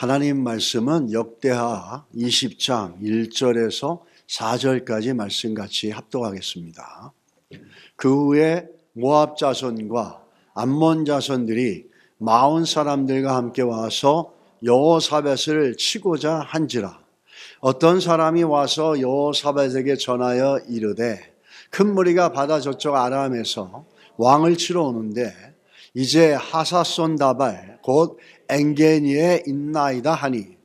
하나님 말씀은 역대하 20장 1절에서 4절까지 말씀 같이 합독하겠습니다. 그 후에 모압 자손과 암몬 자손들이 마온 사람들과 함께 와서 여호사밧을 치고자 한지라. 어떤 사람이 와서 여호사밧에게 전하여 이르되 큰 무리가 바다 저쪽 아람에서 왕을 치러 오는데 이제 하사손다발 곧 엔게니에 있나이다 하니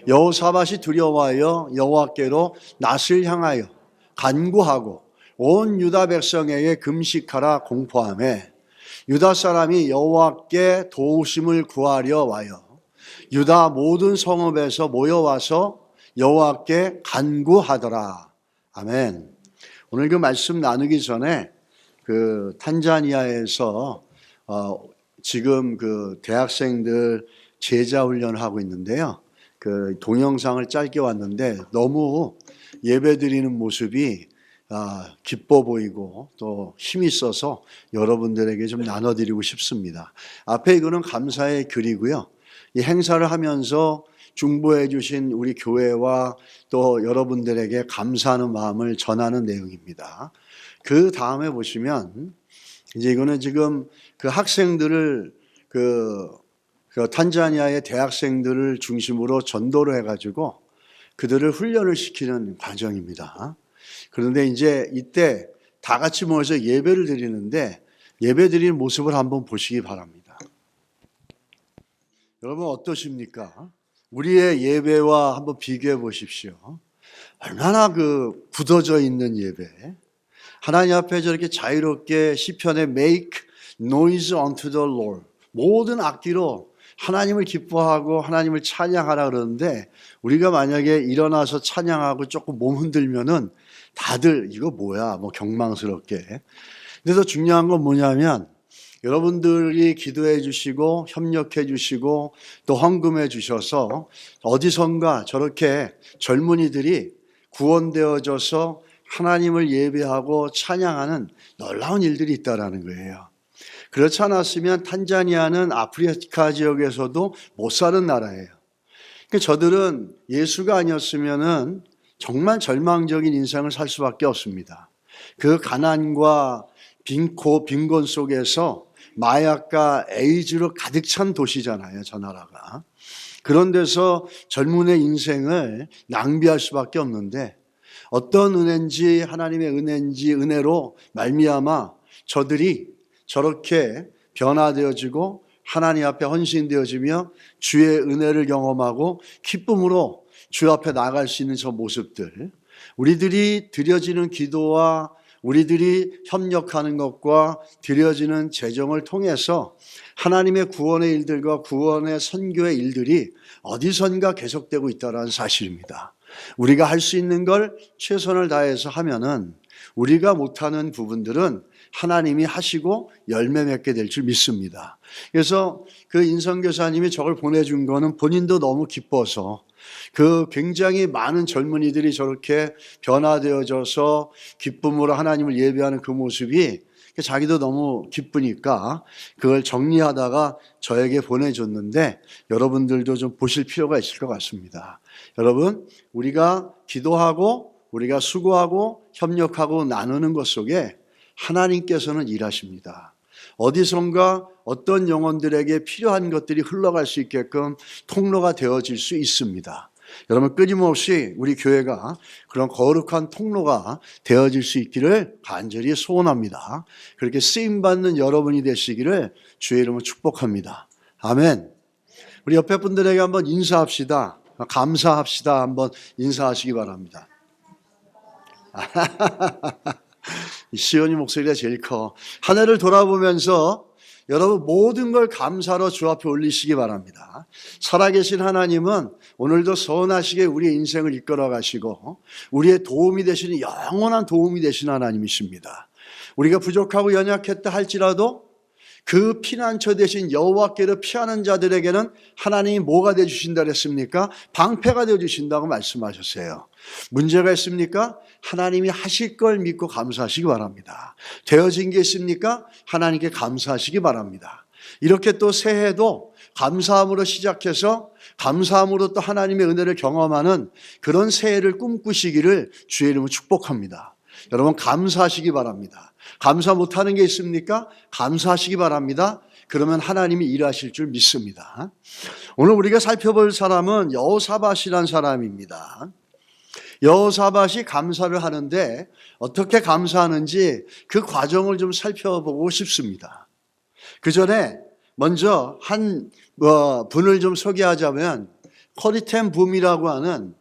여호사밧이 두려워하여 여호와께로 낯을 향하여 간구하고 온 유다 백성에게 금식하라 공포하매 유다 사람이 여호와께 도우심을 구하려 와요 유다 모든 성읍에서 모여와서 여호와께 간구하더라. 아멘. 오늘 그 말씀 나누기 전에 그 탄자니아에서 지금 그 대학생들 제자 훈련을 하고 있는데요. 그 동영상을 짧게 왔는데 너무 예배 드리는 모습이 기뻐 보이고 또 힘이 있어서 여러분들에게 좀 나눠드리고 싶습니다. 앞에 이거는 감사의 글이고요. 이 행사를 하면서 중보해 주신 우리 교회와 또 여러분들에게 감사하는 마음을 전하는 내용입니다. 그 다음에 보시면 이제 이거는 지금 그 학생들을 그 탄자니아의 대학생들을 중심으로 전도를 해가지고 그들을 훈련을 시키는 과정입니다. 그런데 이제 이때 다 같이 모여서 예배를 드리는데 예배 드리는 모습을 한번 보시기 바랍니다. 여러분 어떠십니까? 우리의 예배와 한번 비교해 보십시오. 얼마나 그 굳어져 있는 예배. 하나님 앞에 저렇게 자유롭게 시편에 make noise unto the Lord. 모든 악기로 하나님을 기뻐하고 하나님을 찬양하라 그러는데 우리가 만약에 일어나서 찬양하고 조금 몸 흔들면은 다들 이거 뭐야 뭐 경망스럽게. 근데 더 중요한 건 뭐냐면 여러분들이 기도해 주시고 협력해 주시고 또 헌금해 주셔서 어디선가 저렇게 젊은이들이 구원되어져서 하나님을 예배하고 찬양하는 놀라운 일들이 있다라는 거예요. 그렇지 않았으면 탄자니아는 아프리카 지역에서도 못 사는 나라예요. 그러니까 저들은 예수가 아니었으면은 정말 절망적인 인생을 살 수밖에 없습니다. 그 가난과 빈곤 속에서 마약과 에이즈로 가득 찬 도시잖아요, 저 나라가. 그런 데서 젊은의 인생을 낭비할 수밖에 없는데 어떤 은혜인지 하나님의 은혜인지 은혜로 말미암아 저들이 저렇게 변화되어지고 하나님 앞에 헌신되어지며 주의 은혜를 경험하고 기쁨으로 주 앞에 나갈 수 있는 저 모습들, 우리들이 드려지는 기도와 우리들이 협력하는 것과 드려지는 재정을 통해서 하나님의 구원의 일들과 구원의 선교의 일들이 어디선가 계속되고 있다는 사실입니다. 우리가 할 수 있는 걸 최선을 다해서 하면은 우리가 못하는 부분들은 하나님이 하시고 열매 맺게 될 줄 믿습니다. 그래서 그 인성교사님이 저걸 보내준 거는 본인도 너무 기뻐서 그 굉장히 많은 젊은이들이 저렇게 변화되어져서 기쁨으로 하나님을 예배하는 그 모습이 자기도 너무 기쁘니까 그걸 정리하다가 저에게 보내줬는데 여러분들도 좀 보실 필요가 있을 것 같습니다. 여러분, 우리가 기도하고 우리가 수고하고 협력하고 나누는 것 속에 하나님께서는 일하십니다. 어디선가 어떤 영혼들에게 필요한 것들이 흘러갈 수 있게끔 통로가 되어질 수 있습니다. 여러분 끊임없이 우리 교회가 그런 거룩한 통로가 되어질 수 있기를 간절히 소원합니다. 그렇게 쓰임받는 여러분이 되시기를 주의 이름으로 축복합니다. 아멘. 우리 옆에 분들에게 한번 인사합시다. 감사합시다. 한번 인사하시기 바랍니다. 시온이 목소리가 제일 커. 한 해를 돌아보면서 여러분 모든 걸 감사로 주 앞에 올리시기 바랍니다. 살아계신 하나님은 오늘도 선하시게 우리의 인생을 이끌어 가시고 우리의 도움이 되시는 영원한 도움이 되시는 하나님이십니다. 우리가 부족하고 연약했다 할지라도 그 피난처 되신 여호와께로 피하는 자들에게는 하나님이 뭐가 되어주신다 그랬습니까? 방패가 되어주신다고 말씀하셨어요. 문제가 있습니까? 하나님이 하실 걸 믿고 감사하시기 바랍니다. 되어진 게 있습니까? 하나님께 감사하시기 바랍니다. 이렇게 또 새해도 감사함으로 시작해서 감사함으로 또 하나님의 은혜를 경험하는 그런 새해를 꿈꾸시기를 주의 이름으로 축복합니다. 여러분 감사하시기 바랍니다. 감사 못하는 게 있습니까? 감사하시기 바랍니다. 그러면 하나님이 일하실 줄 믿습니다. 오늘 우리가 살펴볼 사람은 여호사밧이라는 사람입니다. 여호사밧이 감사를 하는데 어떻게 감사하는지 그 과정을 좀 살펴보고 싶습니다. 그 전에 먼저 한 분을 좀 소개하자면 코리 텐 붐이라고 하는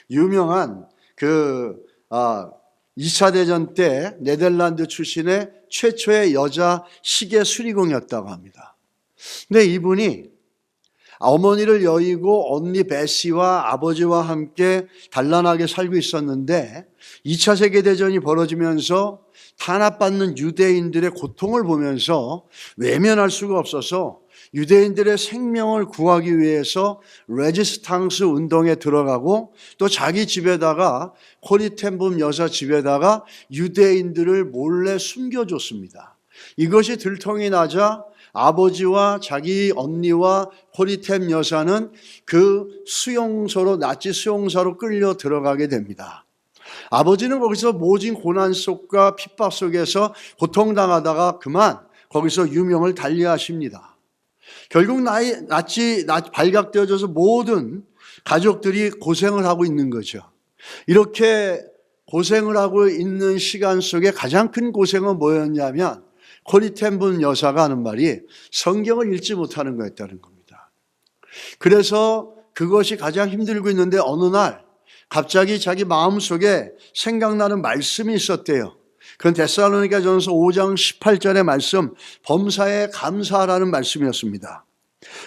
유명한 2차 대전 때 네덜란드 출신의 최초의 여자 시계 수리공이었다고 합니다. 근데 이분이 어머니를 여의고 언니 베시와 아버지와 함께 단란하게 살고 있었는데 2차 세계대전이 벌어지면서 탄압받는 유대인들의 고통을 보면서 외면할 수가 없어서 유대인들의 생명을 구하기 위해서 레지스탕스 운동에 들어가고 또 자기 집에다가 코리 텐 붐 여사 집에다가 유대인들을 몰래 숨겨줬습니다. 이것이 들통이 나자 아버지와 자기 언니와 코리 텐 여사는 그 수용소로 나치 수용소로 끌려 들어가게 됩니다. 아버지는 거기서 모진 고난 속과 핍박 속에서 고통당하다가 그만 거기서 유명을 달리하십니다. 결국 나치 발각되어져서 모든 가족들이 고생을 하고 있는 거죠. 이렇게 고생을 하고 있는 시간 속에 가장 큰 고생은 뭐였냐면 코리 텐 붐 여사가 하는 말이 성경을 읽지 못하는 거였다는 겁니다. 그래서 그것이 가장 힘들고 있는데 어느 날 갑자기 자기 마음속에 생각나는 말씀이 있었대요. 그건 데살로니가전서 5장 18절의 말씀, 범사에 감사하라는 말씀이었습니다.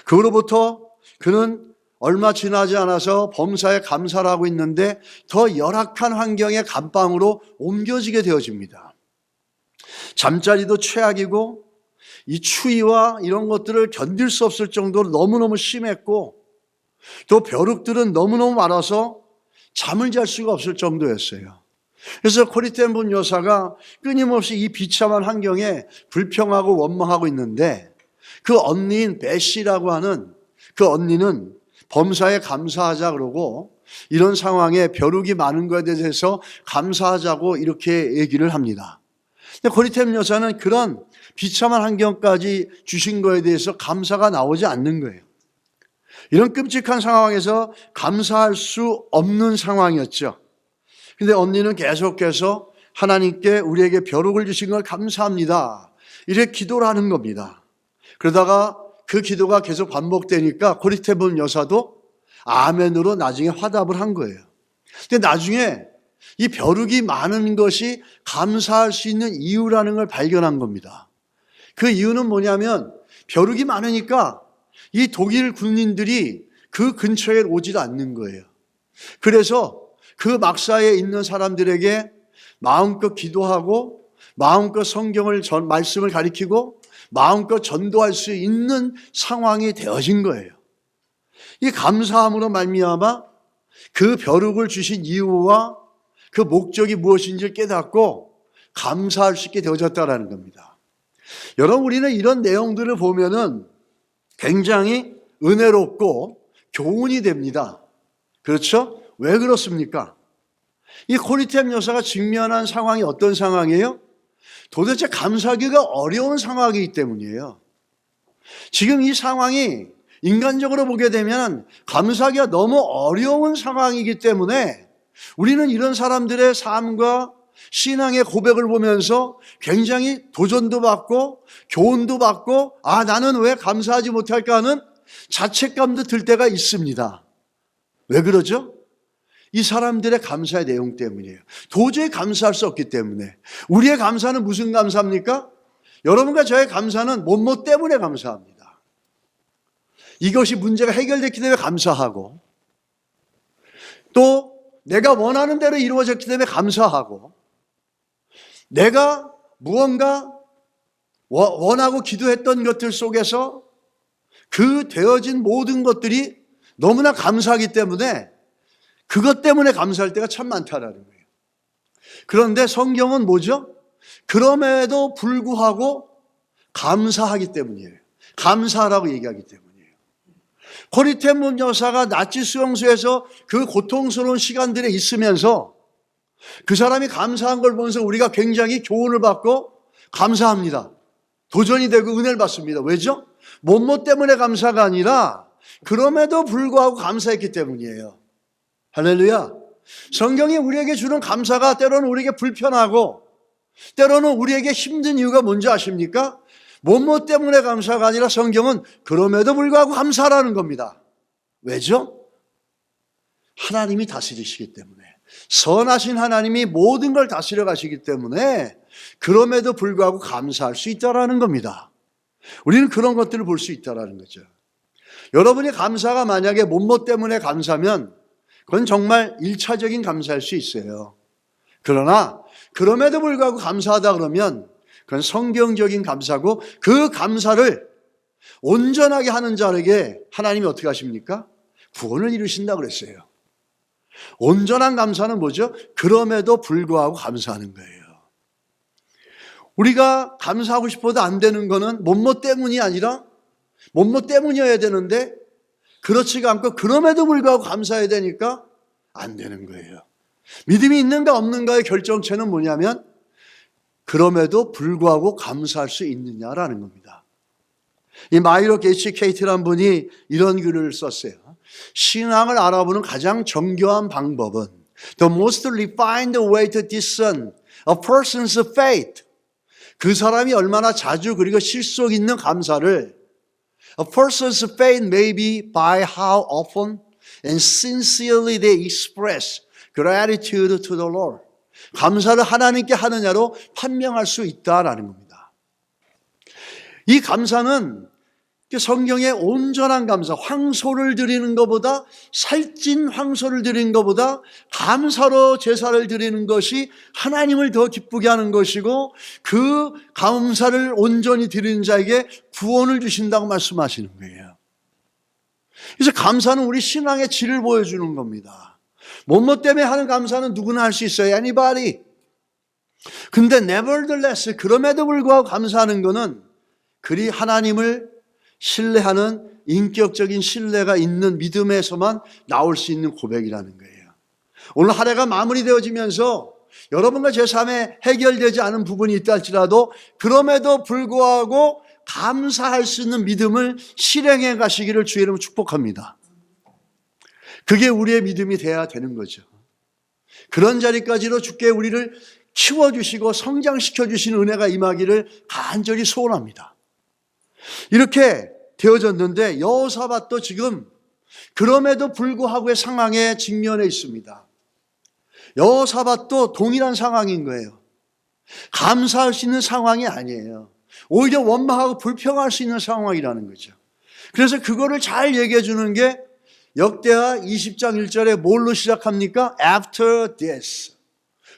그로부터 그는 얼마 지나지 않아서 범사에 감사를 하고 있는데 더 열악한 환경의 감방으로 옮겨지게 되어집니다. 잠자리도 최악이고 이 추위와 이런 것들을 견딜 수 없을 정도로 너무너무 심했고 또 벼룩들은 너무너무 많아서 잠을 잘 수가 없을 정도였어요. 그래서 코리 텐 붐 여사가 끊임없이 이 비참한 환경에 불평하고 원망하고 있는데 그 언니인 베시라고 하는 그 언니는 범사에 감사하자 그러고 이런 상황에 벼룩이 많은 것에 대해서 감사하자고 이렇게 얘기를 합니다. 근데 코리 텐 여사는 그런 비참한 환경까지 주신 것에 대해서 감사가 나오지 않는 거예요. 이런 끔찍한 상황에서 감사할 수 없는 상황이었죠. 근데 언니는 계속해서 하나님께 우리에게 벼룩을 주신 걸 감사합니다. 이렇게 기도를 하는 겁니다. 그러다가 그 기도가 계속 반복되니까 코리 텐 붐 여사도 아멘으로 나중에 화답을 한 거예요. 근데 나중에 이 벼룩이 많은 것이 감사할 수 있는 이유라는 걸 발견한 겁니다. 그 이유는 뭐냐면 벼룩이 많으니까 이 독일 군인들이 그 근처에 오질 않는 거예요. 그래서 그 막사에 있는 사람들에게 마음껏 기도하고 마음껏 말씀을 가리키고 마음껏 전도할 수 있는 상황이 되어진 거예요. 이 감사함으로 말미암아 그 벼룩을 주신 이유와 그 목적이 무엇인지를 깨닫고 감사할 수 있게 되어졌다는 겁니다. 여러분 우리는 이런 내용들을 보면은 굉장히 은혜롭고 교훈이 됩니다. 그렇죠? 왜 그렇습니까? 이 코리 텐 여사가 직면한 상황이 어떤 상황이에요? 도대체 감사하기가 어려운 상황이기 때문이에요. 지금 이 상황이 인간적으로 보게 되면 감사하기가 너무 어려운 상황이기 때문에 우리는 이런 사람들의 삶과 신앙의 고백을 보면서 굉장히 도전도 받고 교훈도 받고 나는 왜 감사하지 못할까 하는 자책감도 들 때가 있습니다. 왜 그러죠? 이 사람들의 감사의 내용 때문이에요. 도저히 감사할 수 없기 때문에. 우리의 감사는 무슨 감사입니까? 여러분과 저의 감사는 뭐뭐 때문에 감사합니다. 이것이 문제가 해결됐기 때문에 감사하고 또 내가 원하는 대로 이루어졌기 때문에 감사하고 내가 무언가 원하고 기도했던 것들 속에서 그 되어진 모든 것들이 너무나 감사하기 때문에 그것 때문에 감사할 때가 참 많다라는 거예요. 그런데 성경은 뭐죠? 그럼에도 불구하고 감사하기 때문이에요. 감사하라고 얘기하기 때문이에요. 고리텐문 여사가 나치 수용소에서 그 고통스러운 시간들에 있으면서 그 사람이 감사한 걸 보면서 우리가 굉장히 교훈을 받고 감사합니다. 도전이 되고 은혜를 받습니다. 왜죠? 뭐뭐 때문에 감사가 아니라 그럼에도 불구하고 감사했기 때문이에요. 할렐루야. 성경이 우리에게 주는 감사가 때로는 우리에게 불편하고 때로는 우리에게 힘든 이유가 뭔지 아십니까? 뭐뭐 때문에 감사가 아니라 성경은 그럼에도 불구하고 감사라는 겁니다. 왜죠? 하나님이 다스리시기 때문에, 선하신 하나님이 모든 걸 다스려 가시기 때문에 그럼에도 불구하고 감사할 수 있다라는 겁니다. 우리는 그런 것들을 볼 수 있다라는 거죠. 여러분이 감사가 만약에 뭐뭐 때문에 감사면 그건 정말 1차적인 감사일 수 있어요. 그러나 그럼에도 불구하고 감사하다 그러면 그건 성경적인 감사고, 그 감사를 온전하게 하는 자에게 하나님이 어떻게 하십니까? 구원을 이루신다고 그랬어요. 온전한 감사는 뭐죠? 그럼에도 불구하고 감사하는 거예요. 우리가 감사하고 싶어도 안 되는 거는 뭐뭐 때문이 아니라 뭐뭐 때문이어야 되는데 그렇지가 않고 그럼에도 불구하고 감사해야 되니까 안 되는 거예요. 믿음이 있는가 없는가의 결정체는 뭐냐면 그럼에도 불구하고 감사할 수 있느냐라는 겁니다. 이 마이로 게이츠 케이트라는 분이 이런 글을 썼어요. 신앙을 알아보는 가장 정교한 방법은 The most refined way to discern a person's faith. 그 사람이 얼마나 자주 그리고 실속 있는 감사를 A person's faith may be by how often and sincerely they express gratitude to the Lord. 감사를 하나님께 하느냐로 판명할 수 있다라는 겁니다. 이 감사는 성경의 온전한 감사, 황소를 드리는 것보다, 살찐 황소를 드리는 것보다 감사로 제사를 드리는 것이 하나님을 더 기쁘게 하는 것이고, 그 감사를 온전히 드리는 자에게 구원을 주신다고 말씀하시는 거예요. 그래서 감사는 우리 신앙의 질을 보여주는 겁니다. 뭐뭐 때문에 하는 감사는 누구나 할 수 있어요. Anybody. 근데 nevertheless, 그럼에도 불구하고 감사하는 것은 그리 하나님을 신뢰하는 인격적인 신뢰가 있는 믿음에서만 나올 수 있는 고백이라는 거예요. 오늘 한 해가 마무리되어지면서 여러분과 제 삶에 해결되지 않은 부분이 있다 할지라도 그럼에도 불구하고 감사할 수 있는 믿음을 실행해 가시기를 주의 이름으로 축복합니다. 그게 우리의 믿음이 돼야 되는 거죠. 그런 자리까지로 주께 우리를 키워주시고 성장시켜주신 은혜가 임하기를 간절히 소원합니다. 이렇게 되어졌는데 여호사밧도 지금 그럼에도 불구하고의 상황에 직면해 있습니다. 여호사밧도 동일한 상황인 거예요. 감사할 수 있는 상황이 아니에요. 오히려 원망하고 불평할 수 있는 상황이라는 거죠. 그래서 그거를 잘 얘기해 주는 게 역대하 20장 1절에 뭘로 시작합니까? After this.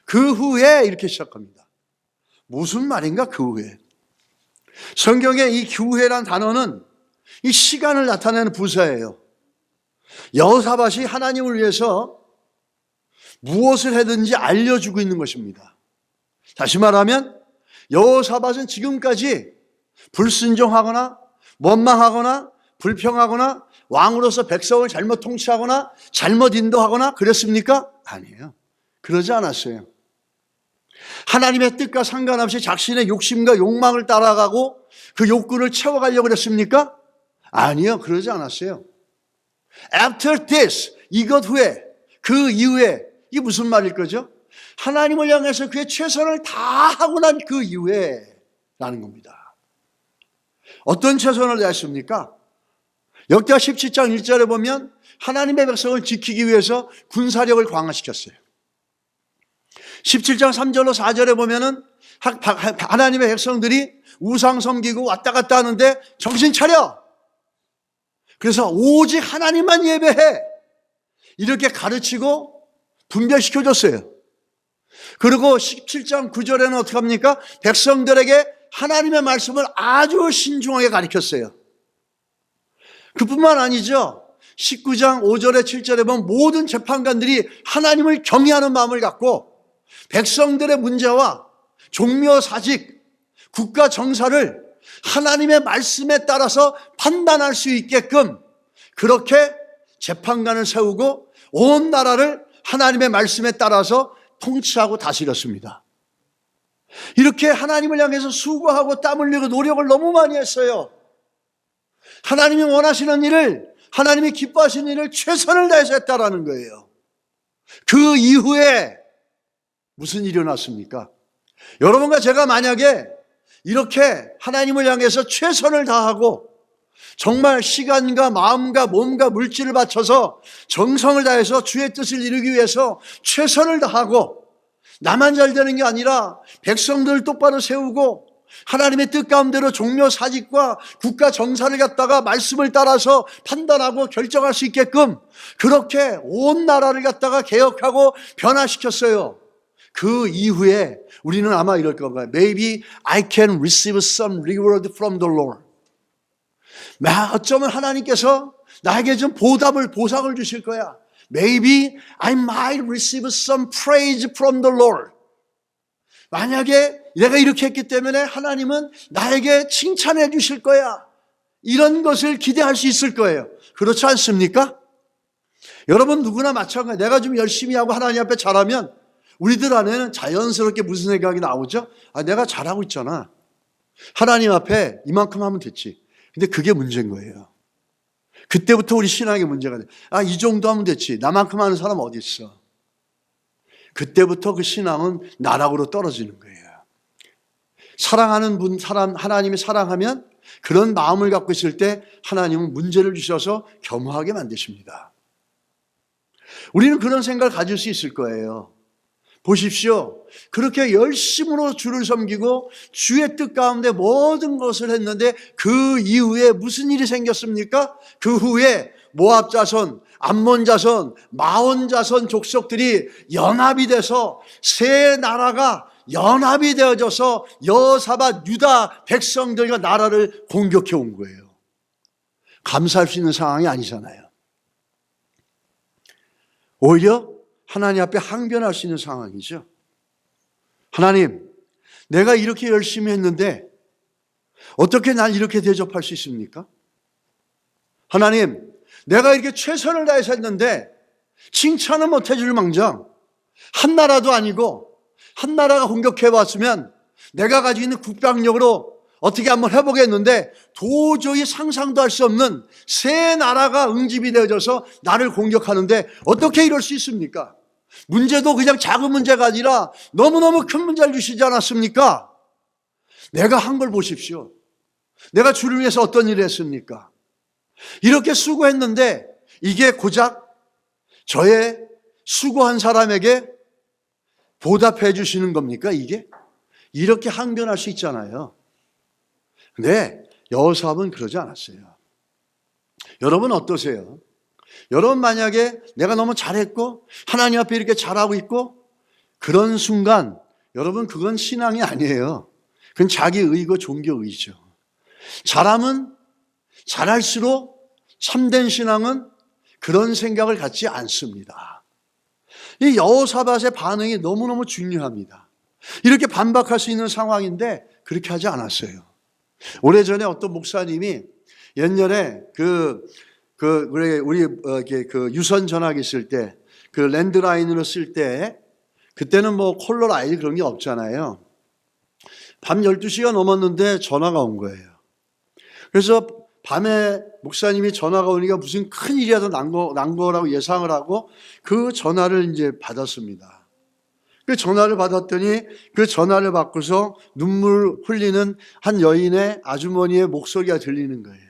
그 후에 이렇게 시작합니다. 무슨 말인가 그 후에. 성경의 이 후회란 단어는 이 시간을 나타내는 부사예요. 여호사밧이 하나님을 위해서 무엇을 하든지 알려주고 있는 것입니다. 다시 말하면 여호사밧은 지금까지 불순종하거나 원망하거나 불평하거나 왕으로서 백성을 잘못 통치하거나 잘못 인도하거나 그랬습니까? 아니에요. 그러지 않았어요. 하나님의 뜻과 상관없이 자신의 욕심과 욕망을 따라가고 그 욕구를 채워가려고 그랬습니까? 아니요. 그러지 않았어요. After this, 이것 후에, 그 이후에, 이게 무슨 말일 거죠? 하나님을 향해서 그의 최선을 다하고 난 그 이후에 라는 겁니다. 어떤 최선을 다했습니까? 역대하 17장 1절에 보면 하나님의 백성을 지키기 위해서 군사력을 강화시켰어요. 17장 3절로 4절에 보면은 하나님의 백성들이 우상 섬기고 왔다 갔다 하는데 정신 차려! 그래서 오직 하나님만 예배해! 이렇게 가르치고 분별시켜줬어요. 그리고 17장 9절에는 어떻게 합니까? 백성들에게 하나님의 말씀을 아주 신중하게 가르쳤어요. 그뿐만 아니죠. 19장 5절에 7절에 보면 모든 재판관들이 하나님을 경외하는 마음을 갖고 백성들의 문제와 종묘 사직, 국가 정사를 하나님의 말씀에 따라서 판단할 수 있게끔 그렇게 재판관을 세우고 온 나라를 하나님의 말씀에 따라서 통치하고 다스렸습니다. 이렇게 하나님을 향해서 수고하고 땀 흘리고 노력을 너무 많이 했어요. 하나님이 원하시는 일을, 하나님이 기뻐하시는 일을 최선을 다해서 했다라는 거예요. 그 이후에 무슨 일이 일어났습니까? 여러분과 제가 만약에 이렇게 하나님을 향해서 최선을 다하고 정말 시간과 마음과 몸과 물질을 바쳐서 정성을 다해서 주의 뜻을 이루기 위해서 최선을 다하고 나만 잘 되는 게 아니라 백성들을 똑바로 세우고 하나님의 뜻 가운데로 종묘 사직과 국가 정사를 갖다가 말씀을 따라서 판단하고 결정할 수 있게끔 그렇게 온 나라를 갖다가 개혁하고 변화시켰어요. 그 이후에 우리는 아마 이럴 건가요? Maybe I can receive some reward from the Lord. 어쩌면 하나님께서 나에게 좀 보상을 주실 거야. Maybe I might receive some praise from the Lord. 만약에 내가 이렇게 했기 때문에 하나님은 나에게 칭찬해 주실 거야. 이런 것을 기대할 수 있을 거예요. 그렇지 않습니까? 여러분 누구나 마찬가지예요. 내가 좀 열심히 하고 하나님 앞에 잘하면 우리들 안에는 자연스럽게 무슨 생각이 나오죠? 내가 잘하고 있잖아. 하나님 앞에 이만큼 하면 됐지. 근데 그게 문제인 거예요. 그때부터 우리 신앙의 문제가 돼. 이 정도 하면 됐지. 나만큼 하는 사람 어디 있어? 그때부터 그 신앙은 나락으로 떨어지는 거예요. 사랑하는 사람, 하나님이 사랑하면 그런 마음을 갖고 있을 때 하나님은 문제를 주셔서 겸허하게 만드십니다. 우리는 그런 생각을 가질 수 있을 거예요. 보십시오. 그렇게 열심으로 주를 섬기고 주의 뜻 가운데 모든 것을 했는데 그 이후에 무슨 일이 생겼습니까? 그 후에 모압 자손, 암몬 자손, 마온 자손 족속들이 연합이 돼서 세 나라가 연합이 되어져서 여호사밧 유다 백성들과 나라를 공격해 온 거예요. 감사할 수 있는 상황이 아니잖아요. 오히려 하나님 앞에 항변할 수 있는 상황이죠. 하나님, 내가 이렇게 열심히 했는데 어떻게 날 이렇게 대접할 수 있습니까? 하나님, 내가 이렇게 최선을 다해서 했는데 칭찬은 못 해줄 망정 한 나라도 아니고 한 나라가 공격해 왔으면 내가 가지고 있는 국방력으로 어떻게 한번 해보겠는데 도저히 상상도 할 수 없는 세 나라가 응집이 되어져서 나를 공격하는데 어떻게 이럴 수 있습니까? 문제도 그냥 작은 문제가 아니라 너무너무 큰 문제를 주시지 않았습니까? 내가 한 걸 보십시오. 내가 주를 위해서 어떤 일을 했습니까? 이렇게 수고했는데 이게 고작 저의 수고한 사람에게 보답해 주시는 겁니까? 이게? 이렇게 항변할 수 있잖아요. 근데 여호사밧은 그러지 않았어요. 여러분 어떠세요? 여러분 만약에 내가 너무 잘했고 하나님 앞에 이렇게 잘하고 있고 그런 순간 여러분 그건 신앙이 아니에요. 그건 자기 의고 종교 의죠. 잘하면 잘할수록 참된 신앙은 그런 생각을 갖지 않습니다. 이 여호사밧의 반응이 너무너무 중요합니다. 이렇게 반박할 수 있는 상황인데 그렇게 하지 않았어요. 오래전에 어떤 목사님이 옛날에 우리 유선 전화기 쓸 때 그 랜드라인으로 쓸 때 그때는 뭐 콜러 라인 그런 게 없잖아요. 밤 12시가 넘었는데 전화가 온 거예요. 그래서 밤에 목사님이 전화가 오니까 무슨 큰 일이라도 난 거라고 예상을 하고 그 전화를 이제 받았습니다. 그 전화를 받았더니 그 전화를 받고서 눈물 흘리는 한 여인의 아주머니의 목소리가 들리는 거예요.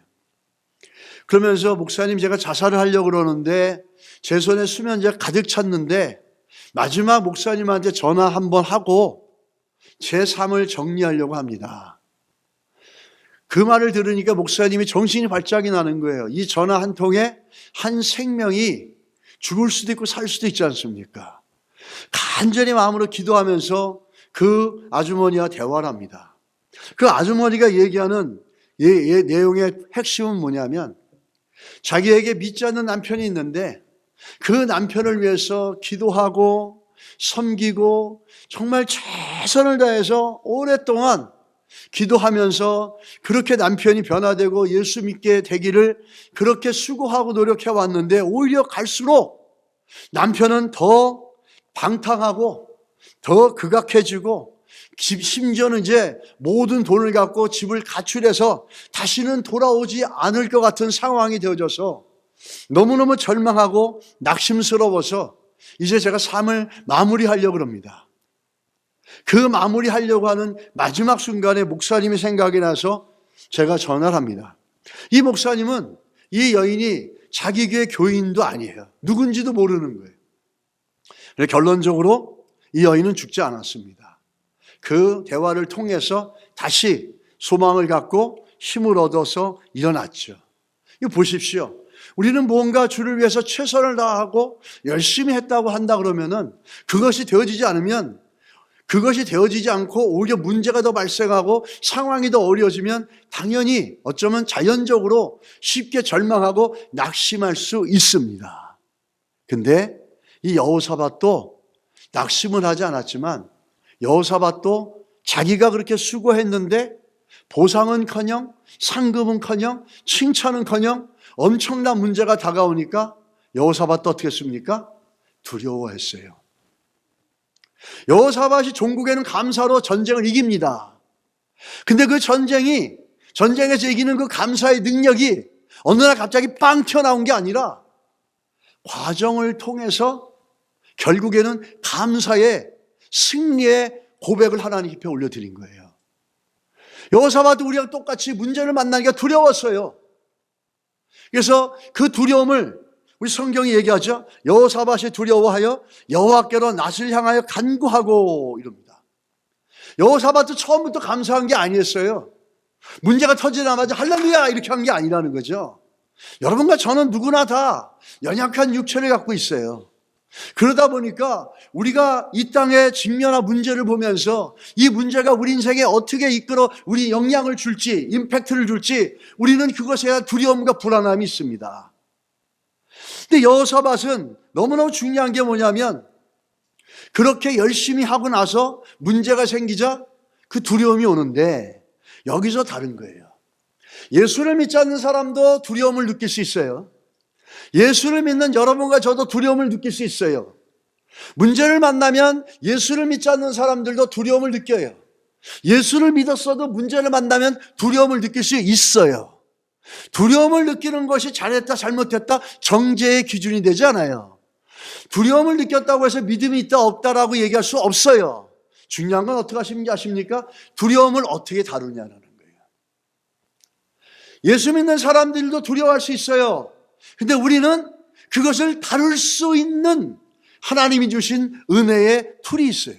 그러면서 목사님 제가 자살을 하려고 그러는데 제 손에 수면제가 가득 찼는데 마지막 목사님한테 전화 한번 하고 제 삶을 정리하려고 합니다. 그 말을 들으니까 목사님이 정신이 발작이 나는 거예요. 이 전화 한 통에 한 생명이 죽을 수도 있고 살 수도 있지 않습니까? 간절히 마음으로 기도하면서 그 아주머니와 대화를 합니다. 그 아주머니가 얘기하는 내용의 핵심은 뭐냐면 자기에게 믿지 않는 남편이 있는데 그 남편을 위해서 기도하고 섬기고 정말 최선을 다해서 오랫동안 기도하면서 그렇게 남편이 변화되고 예수 믿게 되기를 그렇게 수고하고 노력해 왔는데 오히려 갈수록 남편은 더 방탕하고 더 극악해지고 심지어는 이제 모든 돈을 갖고 집을 가출해서 다시는 돌아오지 않을 것 같은 상황이 되어져서 너무너무 절망하고 낙심스러워서 이제 제가 삶을 마무리하려고 합니다. 그 마무리하려고 하는 마지막 순간에 목사님이 생각이 나서 제가 전화를 합니다. 이 목사님은 이 여인이 자기 교회 교인도 아니에요. 누군지도 모르는 거예요. 결론적으로 이 여인은 죽지 않았습니다. 그 대화를 통해서 다시 소망을 갖고 힘을 얻어서 일어났죠. 이거 보십시오. 우리는 뭔가 주를 위해서 최선을 다하고 열심히 했다고 한다 그러면은 그것이 되어지지 않으면 그것이 되어지지 않고 오히려 문제가 더 발생하고 상황이 더 어려워지면 당연히 어쩌면 자연적으로 쉽게 절망하고 낙심할 수 있습니다. 근데 이 여호사밧도 낙심을 하지 않았지만 여호사밧도 자기가 그렇게 수고했는데 보상은커녕 상급은커녕 칭찬은커녕 엄청난 문제가 다가오니까 여호사밧도 어떻게 했습니까? 두려워했어요. 여호사밧이 종국에는 감사로 전쟁을 이깁니다. 근데 그 전쟁에서 이기는 그 감사의 능력이 어느 날 갑자기 빵 튀어나온 게 아니라 과정을 통해서 결국에는 감사의 승리의 고백을 하나님 앞에 올려드린 거예요. 여호사밧도 우리랑 똑같이 문제를 만나기가 두려웠어요. 그래서 그 두려움을 우리 성경이 얘기하죠. 여호사밧이 두려워하여 여호와께로 낯을 향하여 간구하고 이럽니다. 여호사밧도 처음부터 감사한 게 아니었어요. 문제가 터지자마자 할렐루야 이렇게 한 게 아니라는 거죠. 여러분과 저는 누구나 다 연약한 육체를 갖고 있어요. 그러다 보니까 우리가 이 땅에 직면한 문제를 보면서 이 문제가 우리 인생에 어떻게 이끌어 우리 영향을 줄지, 임팩트를 줄지 우리는 그것에 대한 두려움과 불안함이 있습니다. 근데 여호사밧은 너무너무 중요한 게 뭐냐면 그렇게 열심히 하고 나서 문제가 생기자 그 두려움이 오는데 여기서 다른 거예요. 예수를 믿지 않는 사람도 두려움을 느낄 수 있어요. 예수를 믿는 여러분과 저도 두려움을 느낄 수 있어요. 문제를 만나면 예수를 믿지 않는 사람들도 두려움을 느껴요. 예수를 믿었어도 문제를 만나면 두려움을 느낄 수 있어요. 두려움을 느끼는 것이 잘했다 잘못했다 정죄의 기준이 되지 않아요. 두려움을 느꼈다고 해서 믿음이 있다 없다라고 얘기할 수 없어요. 중요한 건 어떻게 하시는지 아십니까? 두려움을 어떻게 다루냐는 거예요. 예수 믿는 사람들도 두려워할 수 있어요. 근데 우리는 그것을 다룰 수 있는 하나님이 주신 은혜의 툴이 있어요.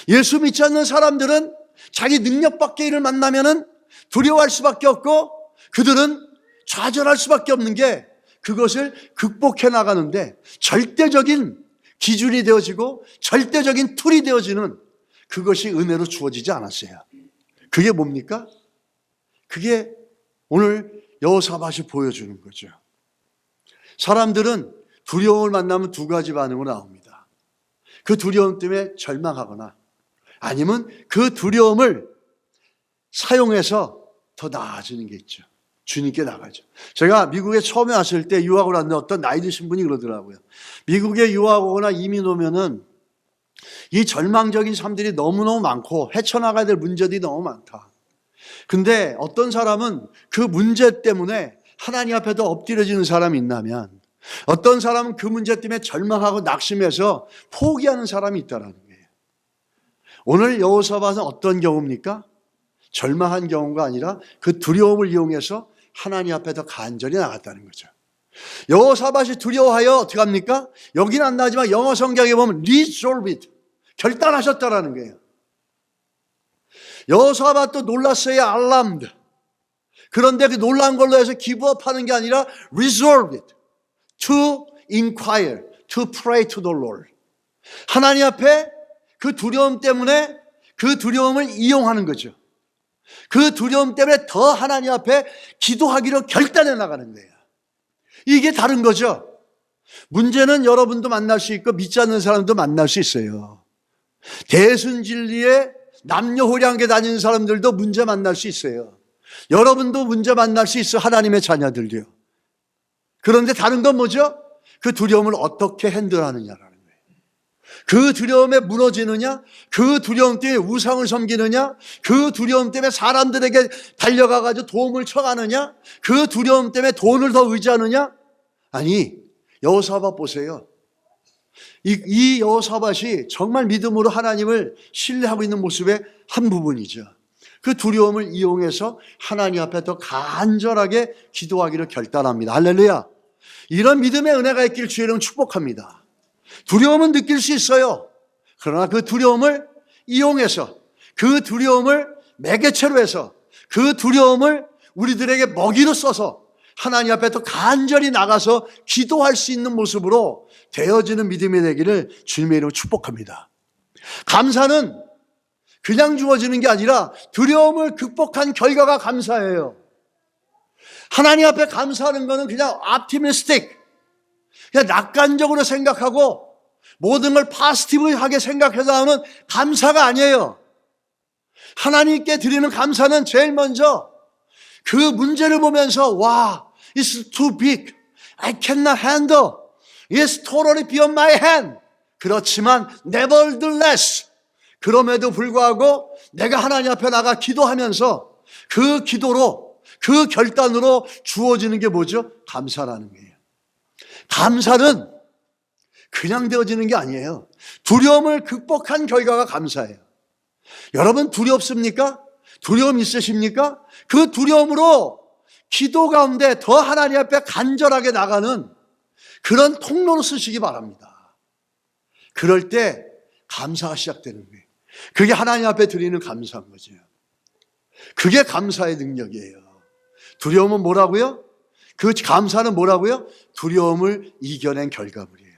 예수 믿지 않는 사람들은 자기 능력 밖의 일을 만나면은 두려워할 수밖에 없고 그들은 좌절할 수밖에 없는 게 그것을 극복해 나가는데 절대적인 기준이 되어지고 절대적인 툴이 되어지는 그것이 은혜로 주어지지 않았어요. 그게 뭡니까? 그게 오늘 여호사밧이 보여주는 거죠. 사람들은 두려움을 만나면 두 가지 반응으로 나옵니다. 그 두려움 때문에 절망하거나 아니면 그 두려움을 사용해서 더 나아지는 게 있죠. 주님께 나가죠. 제가 미국에 처음에 왔을 때 유학을 왔는데 어떤 나이 드신 분이 그러더라고요. 미국에 유학 오거나 이민 오면은 이 절망적인 삶들이 너무너무 많고 헤쳐나가야 될 문제들이 너무 많다. 근데 어떤 사람은 그 문제 때문에 하나님 앞에도 엎드려지는 사람이 있다면 어떤 사람은 그 문제 때문에 절망하고 낙심해서 포기하는 사람이 있다는 거예요. 오늘 여호사밧은 어떤 경우입니까? 절망한 경우가 아니라 그 두려움을 이용해서 하나님 앞에 더 간절히 나갔다는 거죠. 여호사밧이 두려워하여 어떻게 합니까? 여기는 안 나오지만 영어 성경에 보면 resolve it, 결단하셨다라는 거예요. 여호사밧도 놀랐어요. alarmed. 그런데 그 놀란 걸로 해서 기브업하는 게 아니라 resolve it, to inquire, to pray to the Lord. 하나님 앞에 그 두려움 때문에 그 두려움을 이용하는 거죠. 그 두려움 때문에 더 하나님 앞에 기도하기로 결단해 나가는 거예요. 이게 다른 거죠. 문제는 여러분도 만날 수 있고 믿지 않는 사람도 만날 수 있어요. 대순진리의 남녀 호리한게 다니는 사람들도 문제 만날 수 있어요. 여러분도 문제 만날 수 있어요. 하나님의 자녀들도요. 그런데 다른 건 뭐죠? 그 두려움을 어떻게 핸들하느냐라는 거예요. 그 두려움에 무너지느냐, 그 두려움 때문에 우상을 섬기느냐, 그 두려움 때문에 사람들에게 달려가가지고 도움을 청하느냐, 그 두려움 때문에 돈을 더 의지하느냐. 아니, 여호사밧 보세요. 이 여호사밧이 정말 믿음으로 하나님을 신뢰하고 있는 모습의 한 부분이죠. 그 두려움을 이용해서 하나님 앞에 더 간절하게 기도하기를 결단합니다. 할렐루야. 이런 믿음의 은혜가 있기를 주의 이름 축복합니다. 두려움은 느낄 수 있어요. 그러나 그 두려움을 이용해서, 그 두려움을 매개체로 해서, 그 두려움을 우리들에게 먹이로 써서 하나님 앞에 더 간절히 나가서 기도할 수 있는 모습으로 되어지는 믿음이 되기를 주님의 이름으로 축복합니다. 감사는 그냥 주어지는 게 아니라 두려움을 극복한 결과가 감사예요. 하나님 앞에 감사하는 것은 그냥 optimistic, 그냥 낙관적으로 생각하고 모든 걸 파지티브하게 생각해서 하는 감사가 아니에요. 하나님께 드리는 감사는 제일 먼저 그 문제를 보면서 와, it's too big, I cannot handle, it's totally beyond my hand. 그렇지만 nevertheless, 그럼에도 불구하고 내가 하나님 앞에 나가 기도하면서 그 기도로, 그 결단으로 주어지는 게 뭐죠? 감사라는 거예요. 감사는 그냥 되어지는 게 아니에요. 두려움을 극복한 결과가 감사예요. 여러분 두렵습니까? 두려움 있으십니까? 그 두려움으로 기도 가운데 더 하나님 앞에 간절하게 나가는 그런 통로로 쓰시기 바랍니다. 그럴 때 감사가 시작되는 거예요. 그게 하나님 앞에 드리는 감사인 거죠. 그게 감사의 능력이에요. 두려움은 뭐라고요? 그 감사는 뭐라고요? 두려움을 이겨낸 결과물이에요.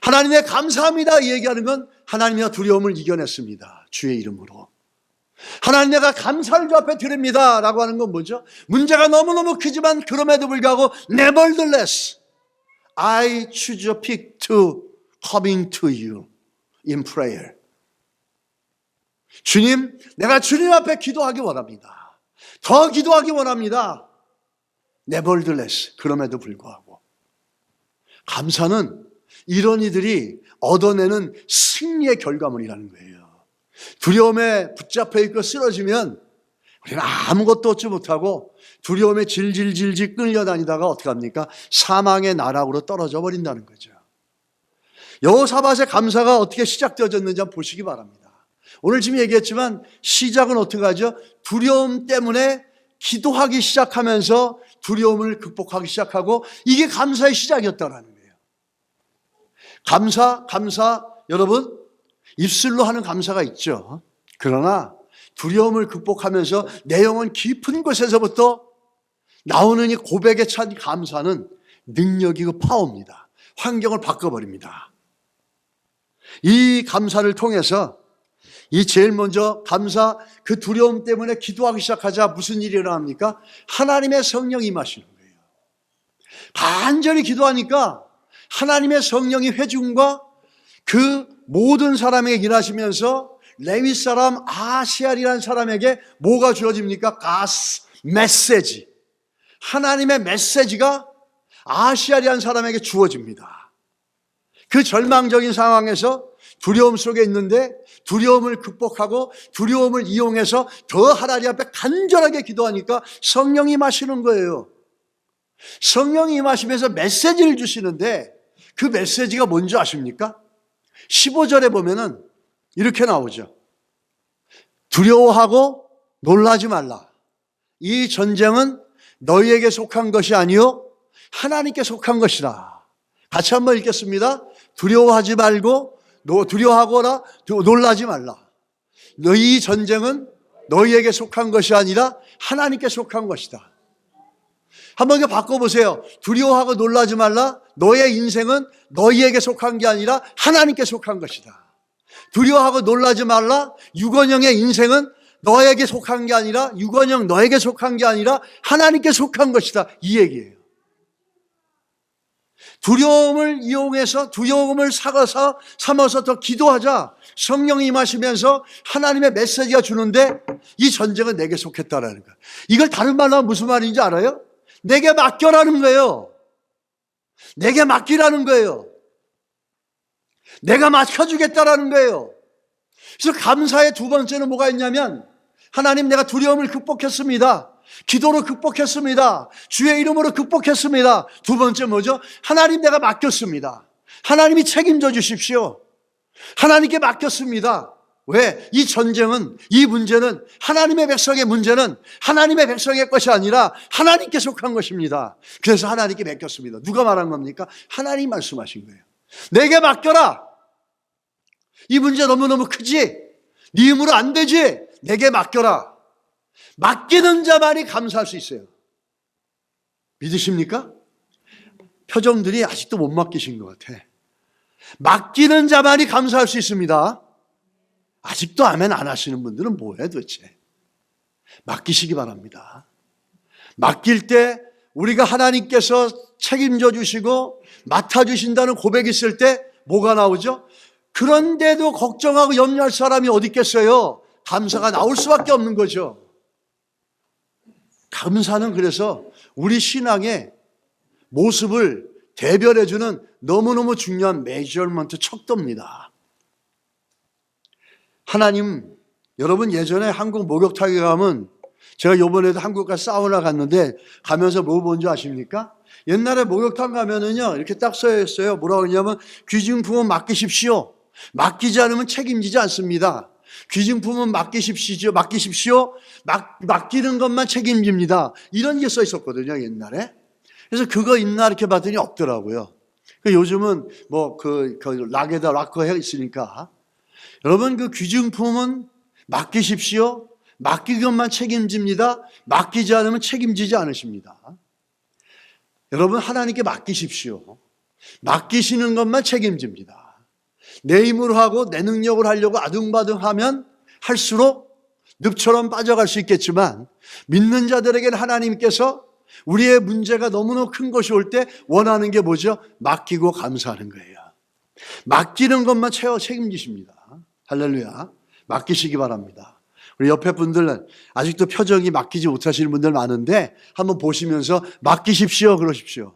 하나님의 감사합니다 얘기하는 건 하나님의 두려움을 이겨냈습니다. 주의 이름으로. 하나님 내가 감사를 주 앞에 드립니다 라고 하는 건 뭐죠? 문제가 너무너무 크지만 그럼에도 불구하고 nevertheless I choose a pick to coming to you in prayer. 주님, 내가 주님 앞에 기도하기 원합니다. 더 기도하기 원합니다. nevertheless, 그럼에도 불구하고. 감사는 이런 이들이 얻어내는 승리의 결과물이라는 거예요. 두려움에 붙잡혀 있고 쓰러지면 우리는 아무것도 얻지 못하고 두려움에 질질질질 끌려다니다가 어떻게 합니까? 사망의 나락으로 떨어져 버린다는 거죠. 여호사밧의 감사가 어떻게 시작되어졌는지 한번 보시기 바랍니다. 오늘 지금 얘기했지만 시작은 어떻게 하죠? 두려움 때문에 기도하기 시작하면서 두려움을 극복하기 시작하고 이게 감사의 시작이었다는 거예요. 감사, 여러분 입술로 하는 감사가 있죠. 그러나 두려움을 극복하면서 내 영혼 깊은 곳에서부터 나오는 이 고백에 찬 감사는 능력이고 파워입니다. 환경을 바꿔버립니다. 이 감사를 통해서 이 제일 먼저 감사, 그 두려움 때문에 기도하기 시작하자 무슨 일이 일어납니까? 하나님의 성령이 임하시는 거예요. 간절히 기도하니까 하나님의 성령이 회중과 그 모든 사람에게 일하시면서 레위 사람 아시알이라는 사람에게 뭐가 주어집니까? 가스 메시지. 하나님의 메시지가 아시알이라는 사람에게 주어집니다. 그 절망적인 상황에서 두려움 속에 있는데 두려움을 극복하고 두려움을 이용해서 더 하나님 앞에 간절하게 기도하니까 성령이 임하시는 거예요. 성령이 임하시면서 메시지를 주시는데 그 메시지가 뭔지 아십니까? 15절에 보면은 이렇게 나오죠. 두려워하고 놀라지 말라. 이 전쟁은 너희에게 속한 것이 아니요 하나님께 속한 것이라. 같이 한번 읽겠습니다. 두려워하지 말고 두려워하거나 놀라지 말라. 너희 전쟁은 너희에게 속한 것이 아니라 하나님께 속한 것이다. 한번 이거 바꿔보세요. 두려워하고 놀라지 말라. 너의 인생은 너희에게 속한 게 아니라 하나님께 속한 것이다. 두려워하고 놀라지 말라. 유건영의 인생은 너에게 속한 게 아니라 유건영 너에게 속한 게 아니라 하나님께 속한 것이다. 이 얘기예요. 두려움을 이용해서 두려움을 삼아서 더 기도하자 성령이 임하시면서 하나님의 메시지가 주는데 이 전쟁은 내게 속했다라는 거예요. 이걸 다른 말로 하면 무슨 말인지 알아요? 내게 맡겨라는 거예요. 내게 맡기라는 거예요. 내가 맡겨주겠다라는 거예요. 그래서 감사의 두 번째는 뭐가 있냐면 하나님 내가 두려움을 극복했습니다. 기도로 극복했습니다. 주의 이름으로 극복했습니다. 두 번째 뭐죠? 하나님 내가 맡겼습니다. 하나님이 책임져 주십시오. 하나님께 맡겼습니다. 왜? 이 전쟁은, 이 문제는 하나님의 백성의 문제는 하나님의 백성의 것이 아니라 하나님께 속한 것입니다. 그래서 하나님께 맡겼습니다. 누가 말한 겁니까? 하나님이 말씀하신 거예요. 내게 맡겨라. 이 문제 너무너무 크지? 네 힘으로 안 되지? 내게 맡겨라. 맡기는 자만이 감사할 수 있어요. 믿으십니까? 표정들이 아직도 못 맡기신 것 같아. 맡기는 자만이 감사할 수 있습니다. 아직도 아멘 안 하시는 분들은 뭐해 도대체? 맡기시기 바랍니다. 맡길 때 우리가 하나님께서 책임져 주시고 맡아주신다는 고백이 있을 때 뭐가 나오죠? 그런데도 걱정하고 염려할 사람이 어디 있겠어요? 감사가 나올 수밖에 없는 거죠. 감사는 그래서 우리 신앙의 모습을 대별해주는 너무너무 중요한 메저먼트 척도입니다. 하나님, 여러분 예전에 한국 목욕탕에 가면 제가 이번에도 한국 가서 사우나 갔는데 가면서 뭐 본 줄 아십니까? 옛날에 목욕탕 가면은요 이렇게 딱 써 있어요. 뭐라고 하냐면 귀중품은 맡기십시오. 맡기지 않으면 책임지지 않습니다. 귀중품은 맡기십시오. 맡기는 것만 책임집니다. 이런 게 써 있었거든요, 옛날에. 그래서 그거 있나 이렇게 봤더니 없더라고요. 요즘은 뭐 락에다 락커 해 있으니까. 여러분 그 귀중품은 맡기십시오. 맡기는 것만 책임집니다. 맡기지 않으면 책임지지 않으십니다. 여러분 하나님께 맡기십시오. 맡기시는 것만 책임집니다. 내 힘으로 하고 내 능력을 하려고 아둥바둥하면 할수록 늪처럼 빠져갈 수 있겠지만 믿는 자들에게는 하나님께서 우리의 문제가 너무너무 큰 것이 올 때 원하는 게 뭐죠? 맡기고 감사하는 거예요. 맡기는 것만 책임지십니다. 할렐루야. 맡기시기 바랍니다. 우리 옆에 분들은 아직도 표정이 맡기지 못하시는 분들 많은데 한번 보시면서 맡기십시오 그러십시오.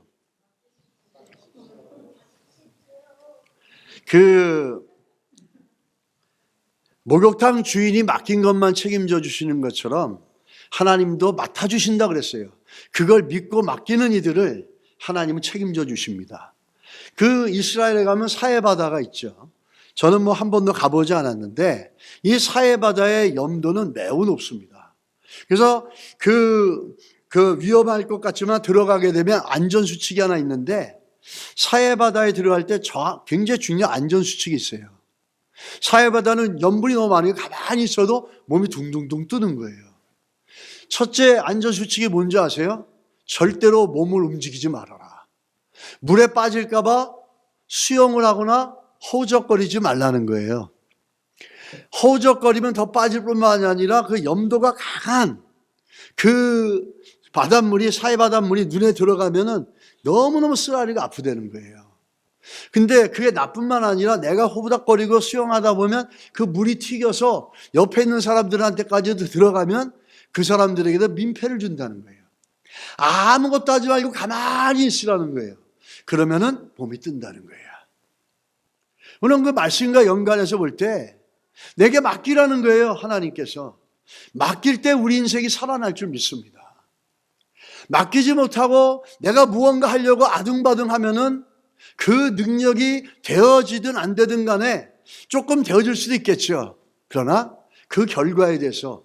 목욕탕 주인이 맡긴 것만 책임져 주시는 것처럼 하나님도 맡아주신다 그랬어요. 그걸 믿고 맡기는 이들을 하나님은 책임져 주십니다. 이스라엘에 가면 사해바다가 있죠. 저는 뭐 한 번도 가보지 않았는데 이 사해바다의 염도는 매우 높습니다. 그래서 위험할 것 같지만 들어가게 되면 안전수칙이 하나 있는데 사해바다에 들어갈 때 굉장히 중요한 안전수칙이 있어요. 사해바다는 염분이 너무 많으니까 가만히 있어도 몸이 둥둥둥 뜨는 거예요. 첫째 안전수칙이 뭔지 아세요? 절대로 몸을 움직이지 말아라. 물에 빠질까 봐 수영을 하거나 허우적거리지 말라는 거예요. 허우적거리면 더 빠질 뿐만 아니라 그 염도가 강한 바닷물이 사해바닷물이 눈에 들어가면은 너무너무 쓰라리가 아프다는 거예요. 근데 그게 나뿐만 아니라 내가 호부닥거리고 수영하다 보면 그 물이 튀겨서 옆에 있는 사람들한테까지도 들어가면 그 사람들에게도 민폐를 준다는 거예요. 아무것도 하지 말고 가만히 있으라는 거예요. 그러면은 몸이 뜬다는 거예요. 물론 그 말씀과 연관해서 볼 때 내게 맡기라는 거예요. 하나님께서. 맡길 때 우리 인생이 살아날 줄 믿습니다. 맡기지 못하고 내가 무언가 하려고 아둥바둥 하면은 그 능력이 되어지든 안 되든 간에 조금 되어질 수도 있겠죠. 그러나 그 결과에 대해서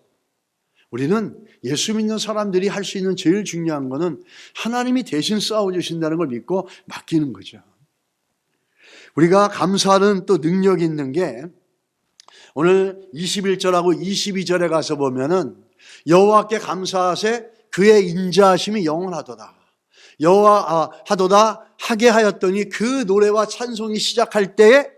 우리는 예수 믿는 사람들이 할 수 있는 제일 중요한 거는 하나님이 대신 싸워주신다는 걸 믿고 맡기는 거죠. 우리가 감사하는 또 능력이 있는 게 오늘 21절하고 22절에 가서 보면은 여호와께 감사하세 그의 인자하심이 영원하도다. 하도다 하게 하였더니 그 노래와 찬송이 시작할 때에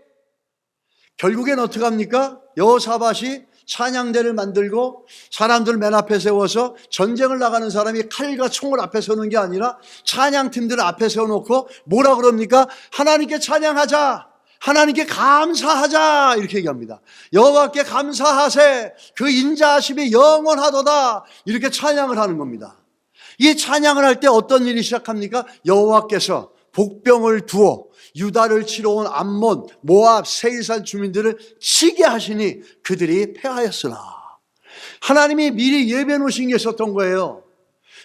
결국엔 어떻게 합니까? 여호사밧이 찬양대를 만들고 사람들 맨 앞에 세워서 전쟁을 나가는 사람이 칼과 총을 앞에 세우는 게 아니라 찬양팀들을 앞에 세워놓고 뭐라 그럽니까? 하나님께 찬양하자, 하나님께 감사하자, 이렇게 얘기합니다. 여호와께 감사하세, 그 인자하심이 영원하도다, 이렇게 찬양을 하는 겁니다. 이 찬양을 할 때 어떤 일이 시작합니까? 여호와께서 복병을 두어 유다를 치러 온 암몬, 모압, 세일산 주민들을 치게 하시니 그들이 패하였으나. 하나님이 미리 예배해 놓으신 게 있었던 거예요.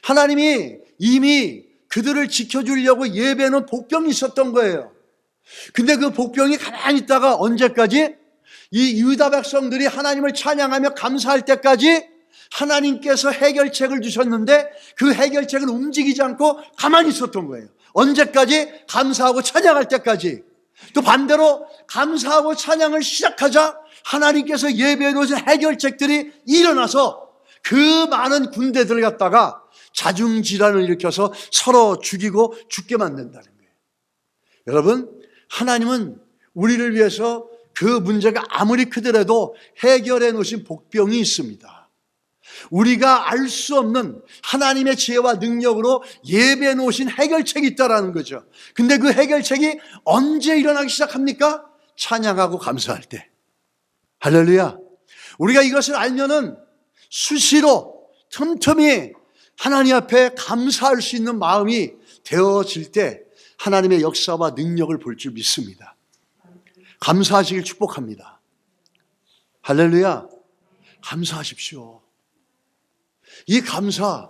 하나님이 이미 그들을 지켜주려고 예배해 놓은 복병이 있었던 거예요. 근데 그 복병이 가만히 있다가 언제까지? 이 유다 백성들이 하나님을 찬양하며 감사할 때까지 하나님께서 해결책을 주셨는데 그 해결책을 움직이지 않고 가만히 있었던 거예요. 언제까지? 감사하고 찬양할 때까지. 또 반대로 감사하고 찬양을 시작하자 하나님께서 예배해 놓으신 해결책들이 일어나서 그 많은 군대들을 갖다가 자중질환을 일으켜서 서로 죽이고 죽게 만든다는 거예요. 여러분, 하나님은 우리를 위해서 그 문제가 아무리 크더라도 해결해 놓으신 복병이 있습니다. 우리가 알 수 없는 하나님의 지혜와 능력으로 예배해 놓으신 해결책이 있다라는 거죠. 근데 그 해결책이 언제 일어나기 시작합니까? 찬양하고 감사할 때. 할렐루야. 우리가 이것을 알면은 수시로 틈틈이 하나님 앞에 감사할 수 있는 마음이 되어질 때 하나님의 역사와 능력을 볼 줄 믿습니다. 감사하시길 축복합니다. 할렐루야. 감사하십시오. 이 감사,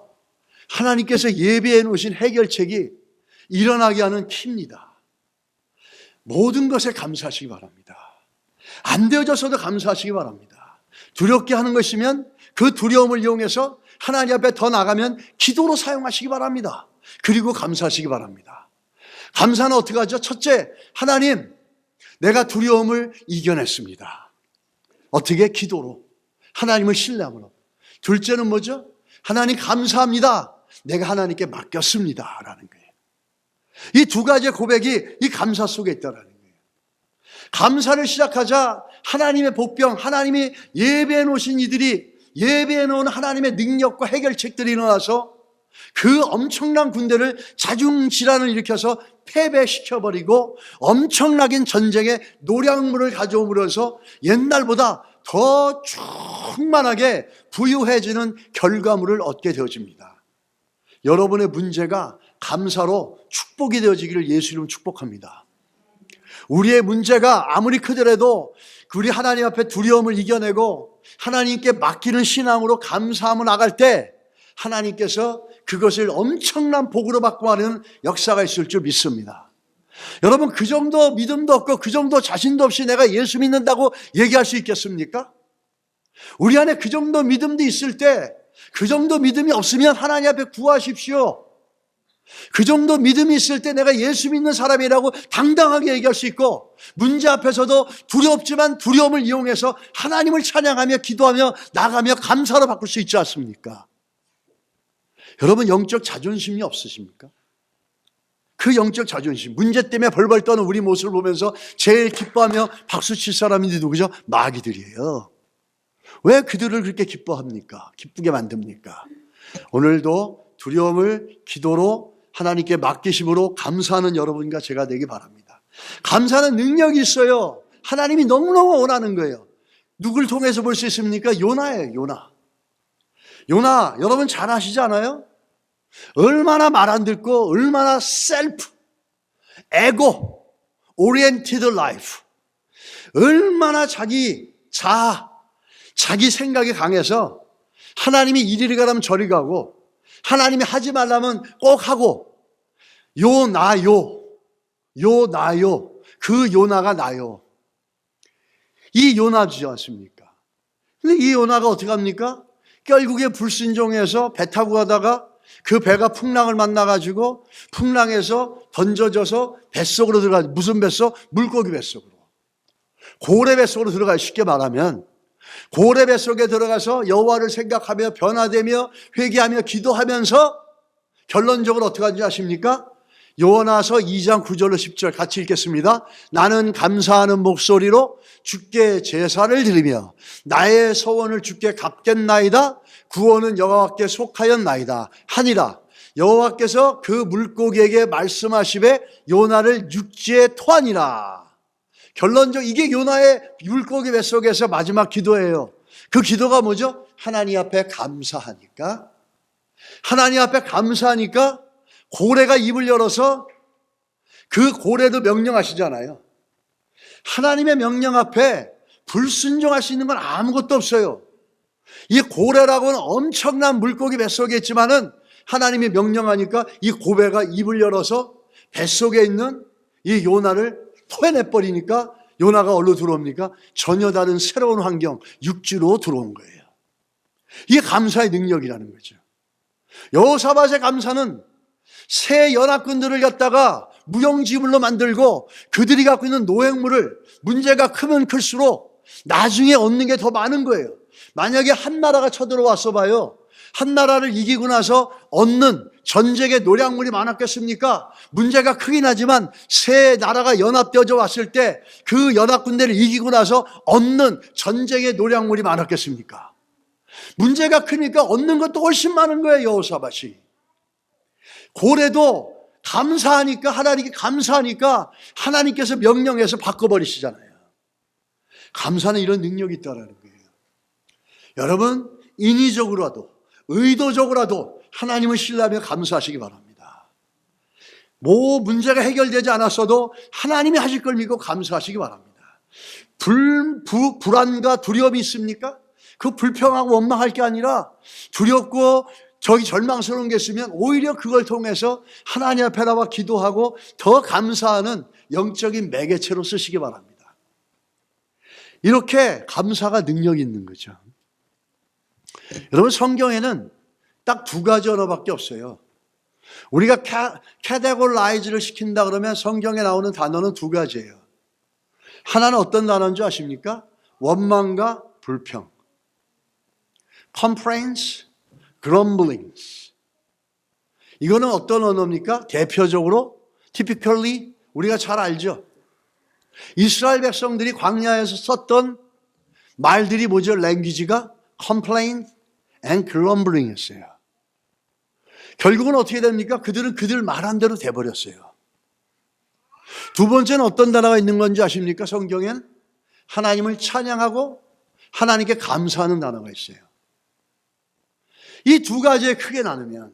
하나님께서 예비해 놓으신 해결책이 일어나게 하는 키입니다. 모든 것에 감사하시기 바랍니다. 안 되어져서도 감사하시기 바랍니다. 두렵게 하는 것이면 그 두려움을 이용해서 하나님 앞에 더 나가면 기도로 사용하시기 바랍니다. 그리고 감사하시기 바랍니다. 감사는 어떻게 하죠? 첫째, 하나님, 내가 두려움을 이겨냈습니다. 어떻게? 기도로. 하나님을 신뢰함으로. 둘째는 뭐죠? 하나님 감사합니다. 내가 하나님께 맡겼습니다. 라는 거예요. 이 두 가지의 고백이 이 감사 속에 있다는 거예요. 감사를 시작하자 하나님의 복병, 하나님이 예배해 놓으신 이들이 예배해 놓은 하나님의 능력과 해결책들이 일어나서 그 엄청난 군대를 자중질환을 일으켜서 패배시켜버리고 엄청나게 전쟁에 노량물을 가져오면서 옛날보다 더 충만하게 부유해지는 결과물을 얻게 되어집니다. 여러분의 문제가 감사로 축복이 되어지기를 예수 이름으로 축복합니다. 우리의 문제가 아무리 크더라도 우리 하나님 앞에 두려움을 이겨내고 하나님께 맡기는 신앙으로 감사하며 나갈 때 하나님께서 그것을 엄청난 복으로 받고 하는 역사가 있을 줄 믿습니다. 여러분, 그 정도 믿음도 없고 그 정도 자신도 없이 내가 예수 믿는다고 얘기할 수 있겠습니까? 우리 안에 그 정도 믿음도 있을 때 그 정도 믿음이 없으면 하나님 앞에 구하십시오. 그 정도 믿음이 있을 때 내가 예수 믿는 사람이라고 당당하게 얘기할 수 있고 문제 앞에서도 두렵지만 두려움을 이용해서 하나님을 찬양하며 기도하며 나가며 감사로 바꿀 수 있지 않습니까? 여러분, 영적 자존심이 없으십니까? 그 영적 자존심, 문제 때문에 벌벌 떠는 우리 모습을 보면서 제일 기뻐하며 박수칠 사람인지 누구죠? 마귀들이에요. 왜 그들을 그렇게 기뻐합니까? 기쁘게 만듭니까? 오늘도 두려움을 기도로 하나님께 맡기심으로 감사하는 여러분과 제가 되기 바랍니다. 감사는 능력이 있어요. 하나님이 너무너무 원하는 거예요. 누굴 통해서 볼 수 있습니까? 요나예요, 요나. 요나, 여러분 잘 아시지 않아요? 얼마나 말 안 듣고 얼마나 셀프, 에고, 오리엔티드 라이프, 얼마나 자기 자아, 자기 생각이 강해서 하나님이 이리 가라면 저리 가고 하나님이 하지 말라면 꼭 하고 나요, 그 요나가 나요. 이 요나지 않습니까? 근데 이 요나가 어떻게 합니까? 결국에 불순종해서 배 타고 가다가 그 배가 풍랑을 만나가지고 풍랑에서 던져져서 뱃속으로 들어가죠. 무슨 뱃속? 물고기 뱃속으로. 고래 뱃속으로 들어가요. 쉽게 말하면 고래 뱃속에 들어가서 여호와를 생각하며 변화되며 회개하며 기도하면서 결론적으로 어떻게 하는지 아십니까? 요나서 2장 9절로 10절 같이 읽겠습니다. 나는 감사하는 목소리로 주께 제사를 드리며 나의 소원을 주께 갚겠나이다. 구원은 여호와께 속하였나이다 하니라. 여호와께서 그 물고기에게 말씀하시되 요나를 육지에 토하니라. 결론적으로 이게 요나의 물고기 뱃속에서 마지막 기도예요. 그 기도가 뭐죠? 하나님 앞에 감사하니까, 하나님 앞에 감사하니까 고래가 입을 열어서 그 고래도 명령하시잖아요. 하나님의 명령 앞에 불순종할 수 있는 건 아무것도 없어요. 이 고래라고는 엄청난 물고기 뱃속에 있지만은 하나님이 명령하니까 이 고래가 입을 열어서 뱃속에 있는 이 요나를 토해내버리니까 요나가 어디로 들어옵니까? 전혀 다른 새로운 환경, 육지로 들어온 거예요. 이게 감사의 능력이라는 거죠. 여호사밧의 감사는 새 연합군들을 갖다가 무용지물로 만들고 그들이 갖고 있는 노획물을 문제가 크면 클수록 나중에 얻는 게 더 많은 거예요. 만약에 한 나라가 쳐들어왔어 봐요. 한 나라를 이기고 나서 얻는 전쟁의 노략물이 많았겠습니까? 문제가 크긴 하지만 새 나라가 연합되어져 왔을 때 그 연합군대를 이기고 나서 얻는 전쟁의 노략물이 많았겠습니까? 문제가 크니까 얻는 것도 훨씬 많은 거예요. 여호사밧이. 고래도 감사하니까, 하나님께 감사하니까 하나님께서 명령해서 바꿔버리시잖아요. 감사는 이런 능력이 있다는 거예요. 여러분, 인위적으로라도 의도적으로라도 하나님을 신뢰하며 감사하시기 바랍니다. 뭐 문제가 해결되지 않았어도 하나님이 하실 걸 믿고 감사하시기 바랍니다. 불안과 두려움이 있습니까? 그 불평하고 원망할 게 아니라 두렵고 저기 절망스러운 게 있으면 오히려 그걸 통해서 하나님 앞에 나와 기도하고 더 감사하는 영적인 매개체로 쓰시기 바랍니다. 이렇게 감사가 능력이 있는 거죠. 여러분, 성경에는 딱 두 가지 언어밖에 없어요. 우리가 캐테고라이즈를 시킨다 그러면 성경에 나오는 단어는 두 가지예요. 하나는 어떤 단어인 줄 아십니까? 원망과 불평. complaints, grumblings. 이거는 어떤 언어입니까? 대표적으로 typically 우리가 잘 알죠. 이스라엘 백성들이 광야에서 썼던 말들이 뭐죠? 랭귀지가 complaint and grumbling 였어요. 결국은 어떻게 됩니까? 그들은 그들 말한 대로 돼버렸어요. 두 번째는 어떤 단어가 있는 건지 아십니까? 성경엔 하나님을 찬양하고 하나님께 감사하는 단어가 있어요. 이 두 가지에 크게 나누면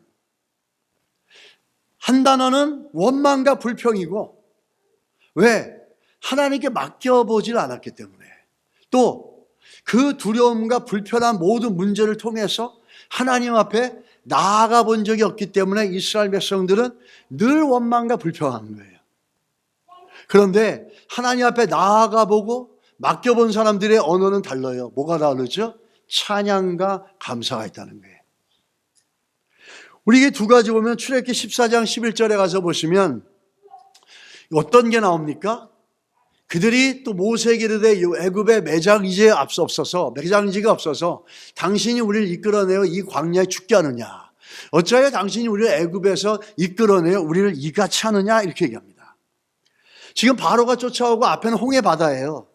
한 단어는 원망과 불평이고, 왜? 하나님께 맡겨보질 않았기 때문에, 또 그 두려움과 불편한 모든 문제를 통해서 하나님 앞에 나아가 본 적이 없기 때문에 이스라엘 백성들은 늘 원망과 불평하는 거예요. 그런데 하나님 앞에 나아가 보고 맡겨본 사람들의 언어는 달라요. 뭐가 다르죠? 찬양과 감사가 있다는 거예요. 우리 이게 두 가지 보면 출애굽기 14장 11절에 가서 보시면 어떤 게 나옵니까? 그들이 또 모세에게 이르되 애굽에 매장지가 없어서 당신이 우리를 이끌어내어 이 광야에 죽게 하느냐? 어찌하여 당신이 우리를 애굽에서 이끌어내어 우리를 이같이 하느냐? 이렇게 얘기합니다. 지금 바로가 쫓아오고 앞에는 홍해 바다예요.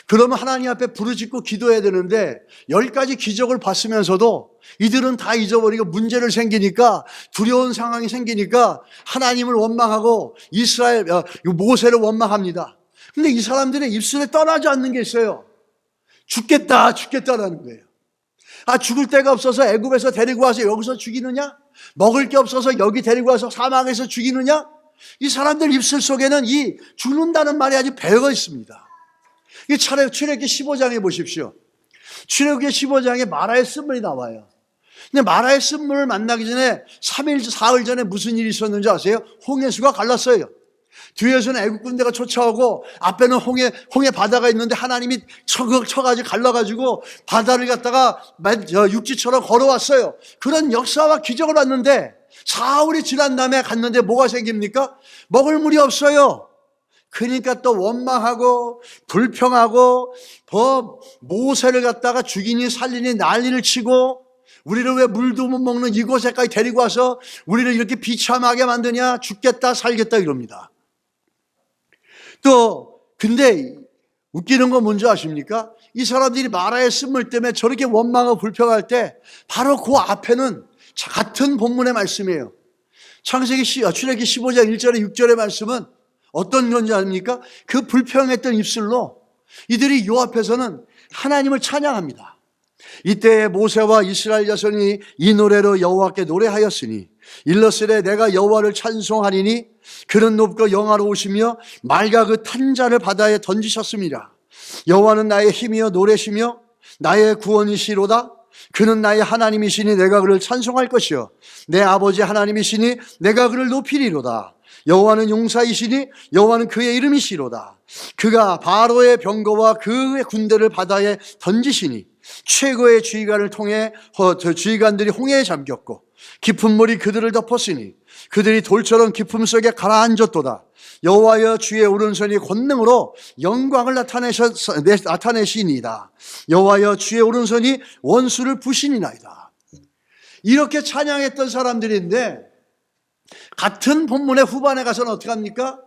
그러면 하나님 앞에 부르짖고 기도해야 되는데 10가지 기적을 봤으면서도 이들은 다 잊어버리고 문제를 생기니까, 두려운 상황이 생기니까 하나님을 원망하고 모세를 원망합니다. 근데 이 사람들의 입술에 떠나지 않는 게 있어요. 죽겠다라는 거예요. 죽을 데가 없어서 애굽에서 데리고 와서 여기서 죽이느냐? 먹을 게 없어서 여기 데리고 와서 사막에서 죽이느냐? 이 사람들 입술 속에는 이 죽는다는 말이 아주 배어 있습니다. 이 출애굽기 15장에 보십시오. 출애굽기 15장에 마라의 쓴물이 나와요. 근데 마라의 쓴물을 만나기 전에 3일, 4일 전에 무슨 일이 있었는지 아세요? 홍해수가 갈랐어요. 뒤에서는 애국 군대가 쫓아오고 앞에는 홍해 바다가 있는데 하나님이 쳐가지고 갈라가지고 바다를 갖다가 육지처럼 걸어왔어요. 그런 역사와 기적을 봤는데 사흘이 지난 다음에 갔는데 뭐가 생깁니까? 먹을 물이 없어요. 그러니까 또 원망하고 불평하고 모세를 갖다가 죽이니 살리니 난리를 치고 우리를 왜 물도 못 먹는 이곳에까지 데리고 와서 우리를 이렇게 비참하게 만드냐? 죽겠다 살겠다 이럽니다. 또 근데 웃기는 건 뭔지 아십니까? 이 사람들이 마라의 쓴물 때문에 저렇게 원망하고 불평할 때 바로 그 앞에는 같은 본문의 말씀이에요. 출애굽기 15장 1절에 6절의 말씀은 어떤 건지 아십니까? 그 불평했던 입술로 이들이 요 앞에서는 하나님을 찬양합니다. 이때 모세와 이스라엘 자손이 이 노래로 여호와께 노래하였으니 일러스되 내가 여호와를 찬송하리니 그는 높고 영화로우시며 맑아 그 탄자를 바다에 던지셨습니다. 여호와는 나의 힘이여 노래시며 나의 구원이시로다. 그는 나의 하나님이시니 내가 그를 찬송할 것이요 내 아버지 하나님이시니 내가 그를 높이리로다. 여호와는 용사이시니 여호와는 그의 이름이시로다. 그가 바로의 병거와 그의 군대를 바다에 던지시니 최고의 지휘관을 통해 지휘관들이 홍해에 잠겼고 깊은 물이 그들을 덮었으니 그들이 돌처럼 깊음 속에 가라앉았도다. 여호와여 주의 오른손이 권능으로 영광을 나타내시니이다. 여호와여 주의 오른손이 원수를 부시니나이다. 이렇게 찬양했던 사람들인데 같은 본문의 후반에 가서는 어떻게 합니까?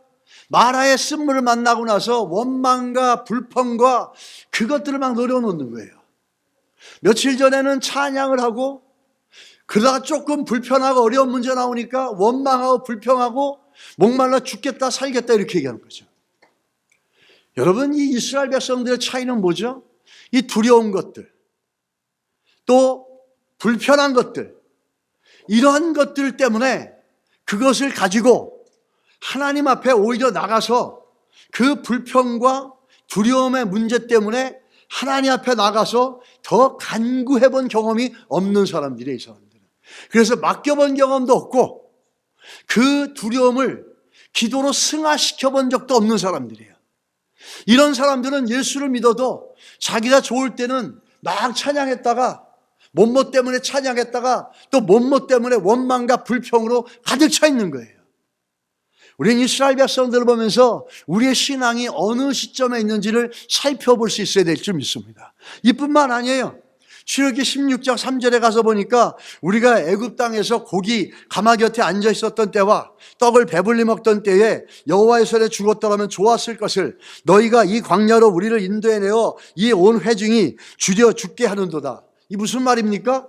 마라의 쓴물을 만나고 나서 원망과 불평과 그것들을 막 늘어놓는 거예요. 며칠 전에는 찬양을 하고 그러다가 조금 불편하고 어려운 문제 나오니까 원망하고 불평하고 목말라 죽겠다 살겠다 이렇게 얘기하는 거죠. 여러분, 이 이스라엘 백성들의 차이는 뭐죠? 이 두려운 것들, 또 불편한 것들, 이러한 것들 때문에 그것을 가지고 하나님 앞에 오히려 나가서 그 불평과 두려움의 문제 때문에 하나님 앞에 나가서 더 간구해 본 경험이 없는 사람들이에요, 이 사람들은. 그래서 맡겨본 경험도 없고 그 두려움을 기도로 승화시켜 본 적도 없는 사람들이에요. 이런 사람들은 예수를 믿어도 자기가 좋을 때는 막 찬양했다가 못못 때문에 찬양했다가 또 못못 때문에 원망과 불평으로 가득 차 있는 거예요. 우리는 이스라엘 백성들을 보면서 우리의 신앙이 어느 시점에 있는지를 살펴볼 수 있어야 될 줄 믿습니다. 이뿐만 아니에요. 출애굽기 16장 3절에 가서 보니까 우리가 애굽 땅에서 고기 가마 곁에 앉아 있었던 때와 떡을 배불리 먹던 때에 여호와의 손에 죽었더라면 좋았을 것을 너희가 이 광야로 우리를 인도해내어 이 온 회중이 줄여 죽게 하는도다. 이 무슨 말입니까?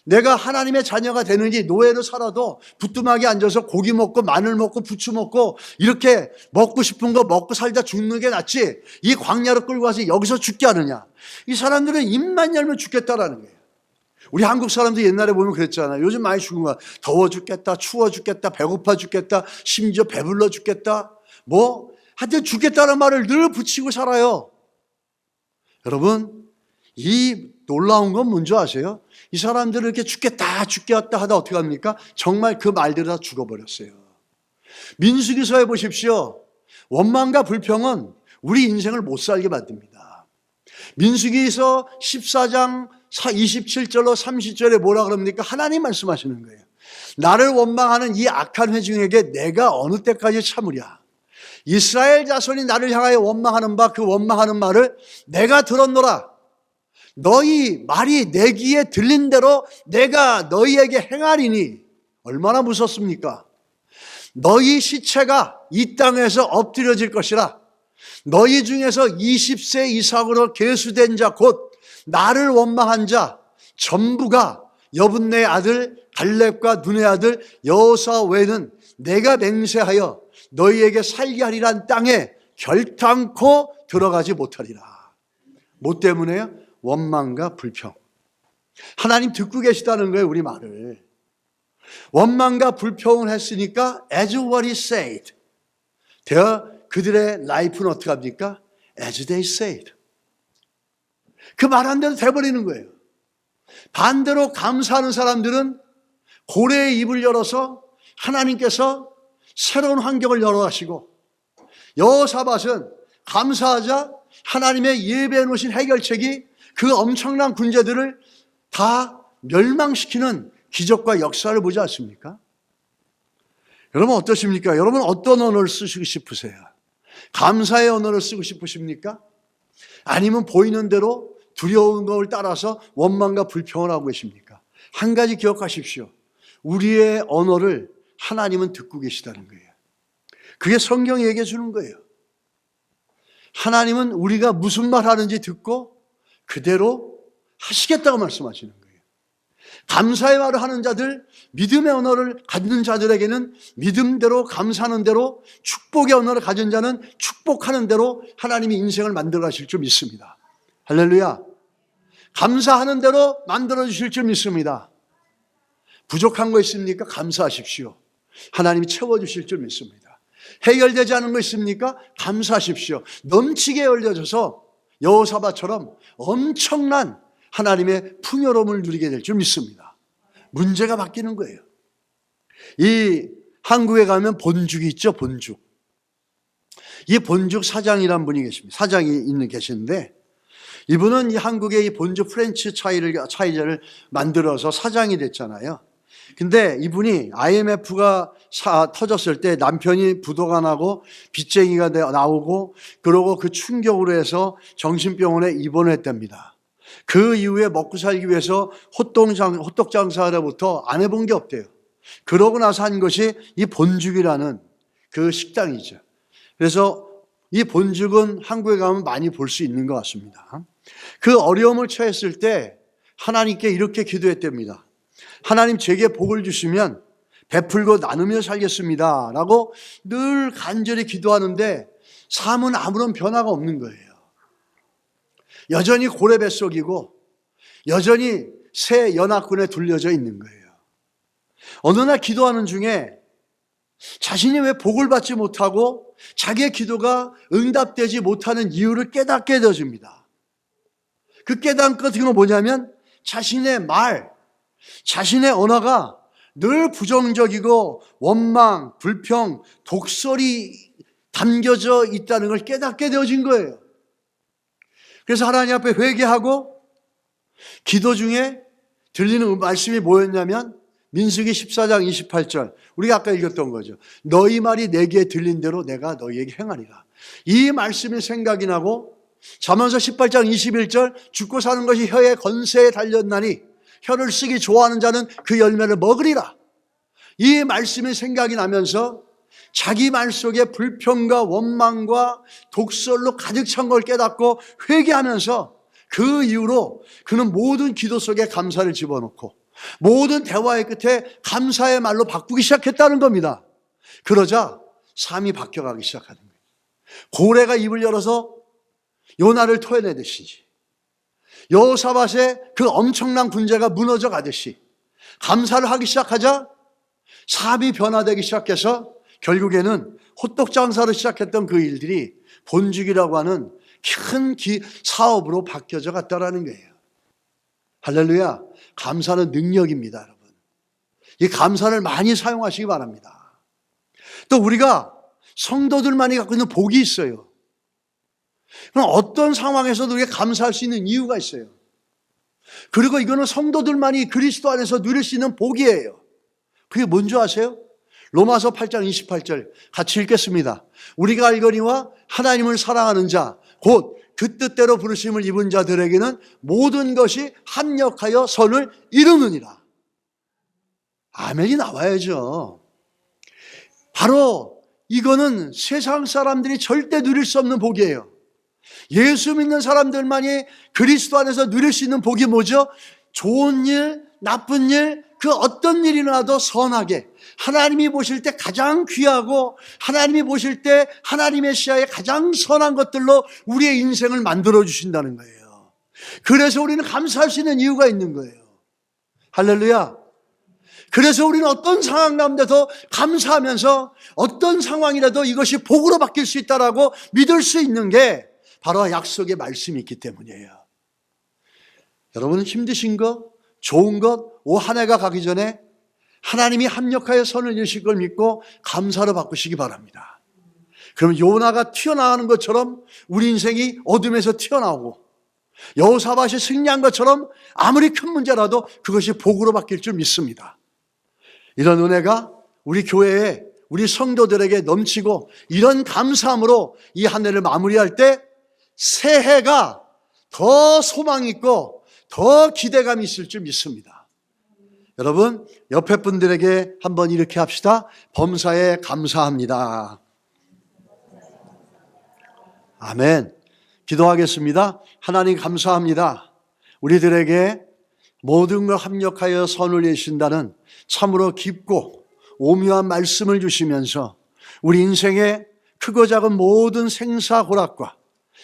내가 하나님의 자녀가 되는지 노예로 살아도 부뚜막에 앉아서 고기 먹고 마늘 먹고 부추 먹고 이렇게 먹고 싶은 거 먹고 살다 죽는 게 낫지 이 광야로 끌고 가서 여기서 죽게 하느냐. 이 사람들은 입만 열면 죽겠다라는 거예요. 우리 한국 사람들 옛날에 보면 그랬잖아요. 요즘 많이 죽은 거야. 더워 죽겠다, 추워 죽겠다, 배고파 죽겠다, 심지어 배불러 죽겠다. 하여튼 죽겠다는 말을 늘 붙이고 살아요. 여러분, 이 놀라운 건 뭔지 아세요? 이 사람들을 이렇게 죽겠다 하다 어떻게 합니까? 정말 그 말대로 다 죽어버렸어요. 민수기서에 보십시오. 원망과 불평은 우리 인생을 못 살게 만듭니다. 민수기서 14장 27절로 30절에 뭐라 그럽니까? 하나님 말씀하시는 거예요. 나를 원망하는 이 악한 회중에게 내가 어느 때까지 참으랴. 이스라엘 자손이 나를 향하여 원망하는 바 그 원망하는 말을 내가 들었노라. 너희 말이 내 귀에 들린 대로 내가 너희에게 행하리니 얼마나 무섭습니까? 너희 시체가 이 땅에서 엎드려질 것이라. 너희 중에서 20세 이상으로 계수된 자 곧 나를 원망한 자 전부가 여분네의 아들 갈렙과 눈의 아들 여호수아 외에는 내가 맹세하여 너희에게 살게 하리란 땅에 결탄코 들어가지 못하리라. 뭐 때문에요? 원망과 불평. 하나님 듣고 계시다는 거예요, 우리 말을. 원망과 불평을 했으니까 as what he said. 그들의 라이프는 어떻게 합니까? as they said. 그 말한 대로 돼버리는 거예요. 반대로 감사하는 사람들은 고래의 입을 열어서 하나님께서 새로운 환경을 열어가시고 여호사밧은 감사하자 하나님의 예배해 놓으신 해결책이 그 엄청난 군대들을 다 멸망시키는 기적과 역사를 보지 않습니까? 여러분 어떠십니까? 여러분 어떤 언어를 쓰시고 싶으세요? 감사의 언어를 쓰고 싶으십니까? 아니면 보이는 대로 두려운 걸 따라서 원망과 불평을 하고 계십니까? 한 가지 기억하십시오. 우리의 언어를 하나님은 듣고 계시다는 거예요. 그게 성경이 얘기해 주는 거예요. 하나님은 우리가 무슨 말 하는지 듣고 그대로 하시겠다고 말씀하시는 거예요. 감사의 말을 하는 자들, 믿음의 언어를 갖는 자들에게는 믿음대로 감사하는 대로, 축복의 언어를 가진 자는 축복하는 대로 하나님이 인생을 만들어 가실 줄 믿습니다. 할렐루야. 감사하는 대로 만들어 주실 줄 믿습니다. 부족한 거 있습니까? 감사하십시오. 하나님이 채워주실 줄 믿습니다. 해결되지 않은 거 있습니까? 감사하십시오. 넘치게 열려져서 여호사밧처럼 엄청난 하나님의 풍요로움을 누리게 될 줄 믿습니다. 문제가 바뀌는 거예요. 이 한국에 가면 본죽이 있죠, 본죽. 이 본죽 사장이란 분이 계십니다. 사장이 계시는데 이분은 이 한국의 이 본죽 프랜치 차이저를 만들어서 사장이 됐잖아요. 근데 이분이 IMF가 터졌을 때 남편이 부도가 나고 빚쟁이가 나오고 그러고 그 충격으로 해서 정신병원에 입원을 했답니다. 그 이후에 먹고 살기 위해서 호떡 장사로부터 안 해본 게 없대요. 그러고 나서 한 것이 이 본죽이라는 그 식당이죠. 그래서 이 본죽은 한국에 가면 많이 볼 수 있는 것 같습니다. 그 어려움을 처했을 때 하나님께 이렇게 기도했답니다. 하나님 제게 복을 주시면 베풀고 나누며 살겠습니다 라고 늘 간절히 기도하는데 삶은 아무런 변화가 없는 거예요. 여전히 고래 뱃속이고 여전히 새 연합군에 둘려져 있는 거예요. 어느 날 기도하는 중에 자신이 왜 복을 받지 못하고 자기의 기도가 응답되지 못하는 이유를 깨닫게 되어집니다. 그 깨닫는 것 같은 건 뭐냐면 자신의 말, 자신의 언어가 늘 부정적이고 원망, 불평, 독설이 담겨져 있다는 걸 깨닫게 되어진 거예요. 그래서 하나님 앞에 회개하고 기도 중에 들리는 말씀이 뭐였냐면 민수기 14장 28절, 우리가 아까 읽었던 거죠. 너희 말이 내게 들린 대로 내가 너희에게 행하리라. 이 말씀이 생각이 나고 잠언서 18장 21절, 죽고 사는 것이 혀의 건세에 달렸나니 혀를 쓰기 좋아하는 자는 그 열매를 먹으리라. 이 말씀이 생각이 나면서 자기 말 속에 불평과 원망과 독설로 가득 찬 걸 깨닫고 회개하면서 그 이후로 그는 모든 기도 속에 감사를 집어넣고 모든 대화의 끝에 감사의 말로 바꾸기 시작했다는 겁니다. 그러자 삶이 바뀌어가기 시작하는 거예요. 고래가 입을 열어서 요나를 토해내듯이 여호사밧의 그 엄청난 군대가 무너져 가듯이 감사를 하기 시작하자 삶이 변화되기 시작해서 결국에는 호떡 장사를 시작했던 그 일들이 본죽이라고 하는 큰 사업으로 바뀌어져 갔다라는 거예요. 할렐루야. 감사는 능력입니다, 여러분. 이 감사를 많이 사용하시기 바랍니다. 또 우리가 성도들만이 갖고 있는 복이 있어요. 그럼 어떤 상황에서도 우리가 감사할 수 있는 이유가 있어요. 그리고 이거는 성도들만이 그리스도 안에서 누릴 수 있는 복이에요. 그게 뭔지 아세요? 로마서 8장 28절 같이 읽겠습니다. 우리가 알거니와 하나님을 사랑하는 자 곧 그 뜻대로 부르심을 입은 자들에게는 모든 것이 합력하여 선을 이루느니라. 아멘이 나와야죠. 바로 이거는 세상 사람들이 절대 누릴 수 없는 복이에요. 예수 믿는 사람들만이 그리스도 안에서 누릴 수 있는 복이 뭐죠? 좋은 일, 나쁜 일, 그 어떤 일이라도 선하게 하나님이 보실 때 가장 귀하고 하나님이 보실 때 하나님의 시야에 가장 선한 것들로 우리의 인생을 만들어 주신다는 거예요. 그래서 우리는 감사할 수 있는 이유가 있는 거예요. 할렐루야. 그래서 우리는 어떤 상황 가운데도 감사하면서 어떤 상황이라도 이것이 복으로 바뀔 수 있다라고 믿을 수 있는 게 바로 약속의 말씀이 있기 때문이에요. 여러분 힘드신 것, 좋은 것, 올 한 해가 가기 전에 하나님이 합력하여 선을 이루실 걸 믿고 감사로 바꾸시기 바랍니다. 그러면 요나가 튀어나가는 것처럼 우리 인생이 어둠에서 튀어나오고 여호사밧이 승리한 것처럼 아무리 큰 문제라도 그것이 복으로 바뀔 줄 믿습니다. 이런 은혜가 우리 교회에 우리 성도들에게 넘치고 이런 감사함으로 이 한 해를 마무리할 때 새해가 더 소망 있고 더 기대감이 있을 줄 믿습니다. 여러분, 옆에 분들에게 한번 이렇게 합시다. 범사에 감사합니다. 아멘. 기도하겠습니다. 하나님 감사합니다. 우리들에게 모든 걸 합력하여 선을 내신다는 참으로 깊고 오묘한 말씀을 주시면서 우리 인생의 크고 작은 모든 생사고락과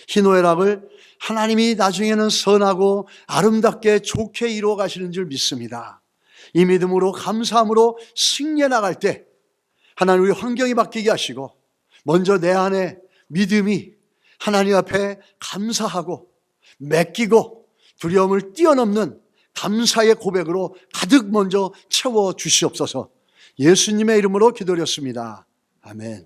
희노애락을 하나님이 나중에는 선하고 아름답게 좋게 이루어 가시는 줄 믿습니다. 이 믿음으로 감사함으로 승리해 나갈 때 하나님 우리 환경이 바뀌게 하시고 먼저 내 안에 믿음이 하나님 앞에 감사하고 맡기고 두려움을 뛰어넘는 감사의 고백으로 가득 먼저 채워 주시옵소서. 예수님의 이름으로 기도드렸습니다. 아멘.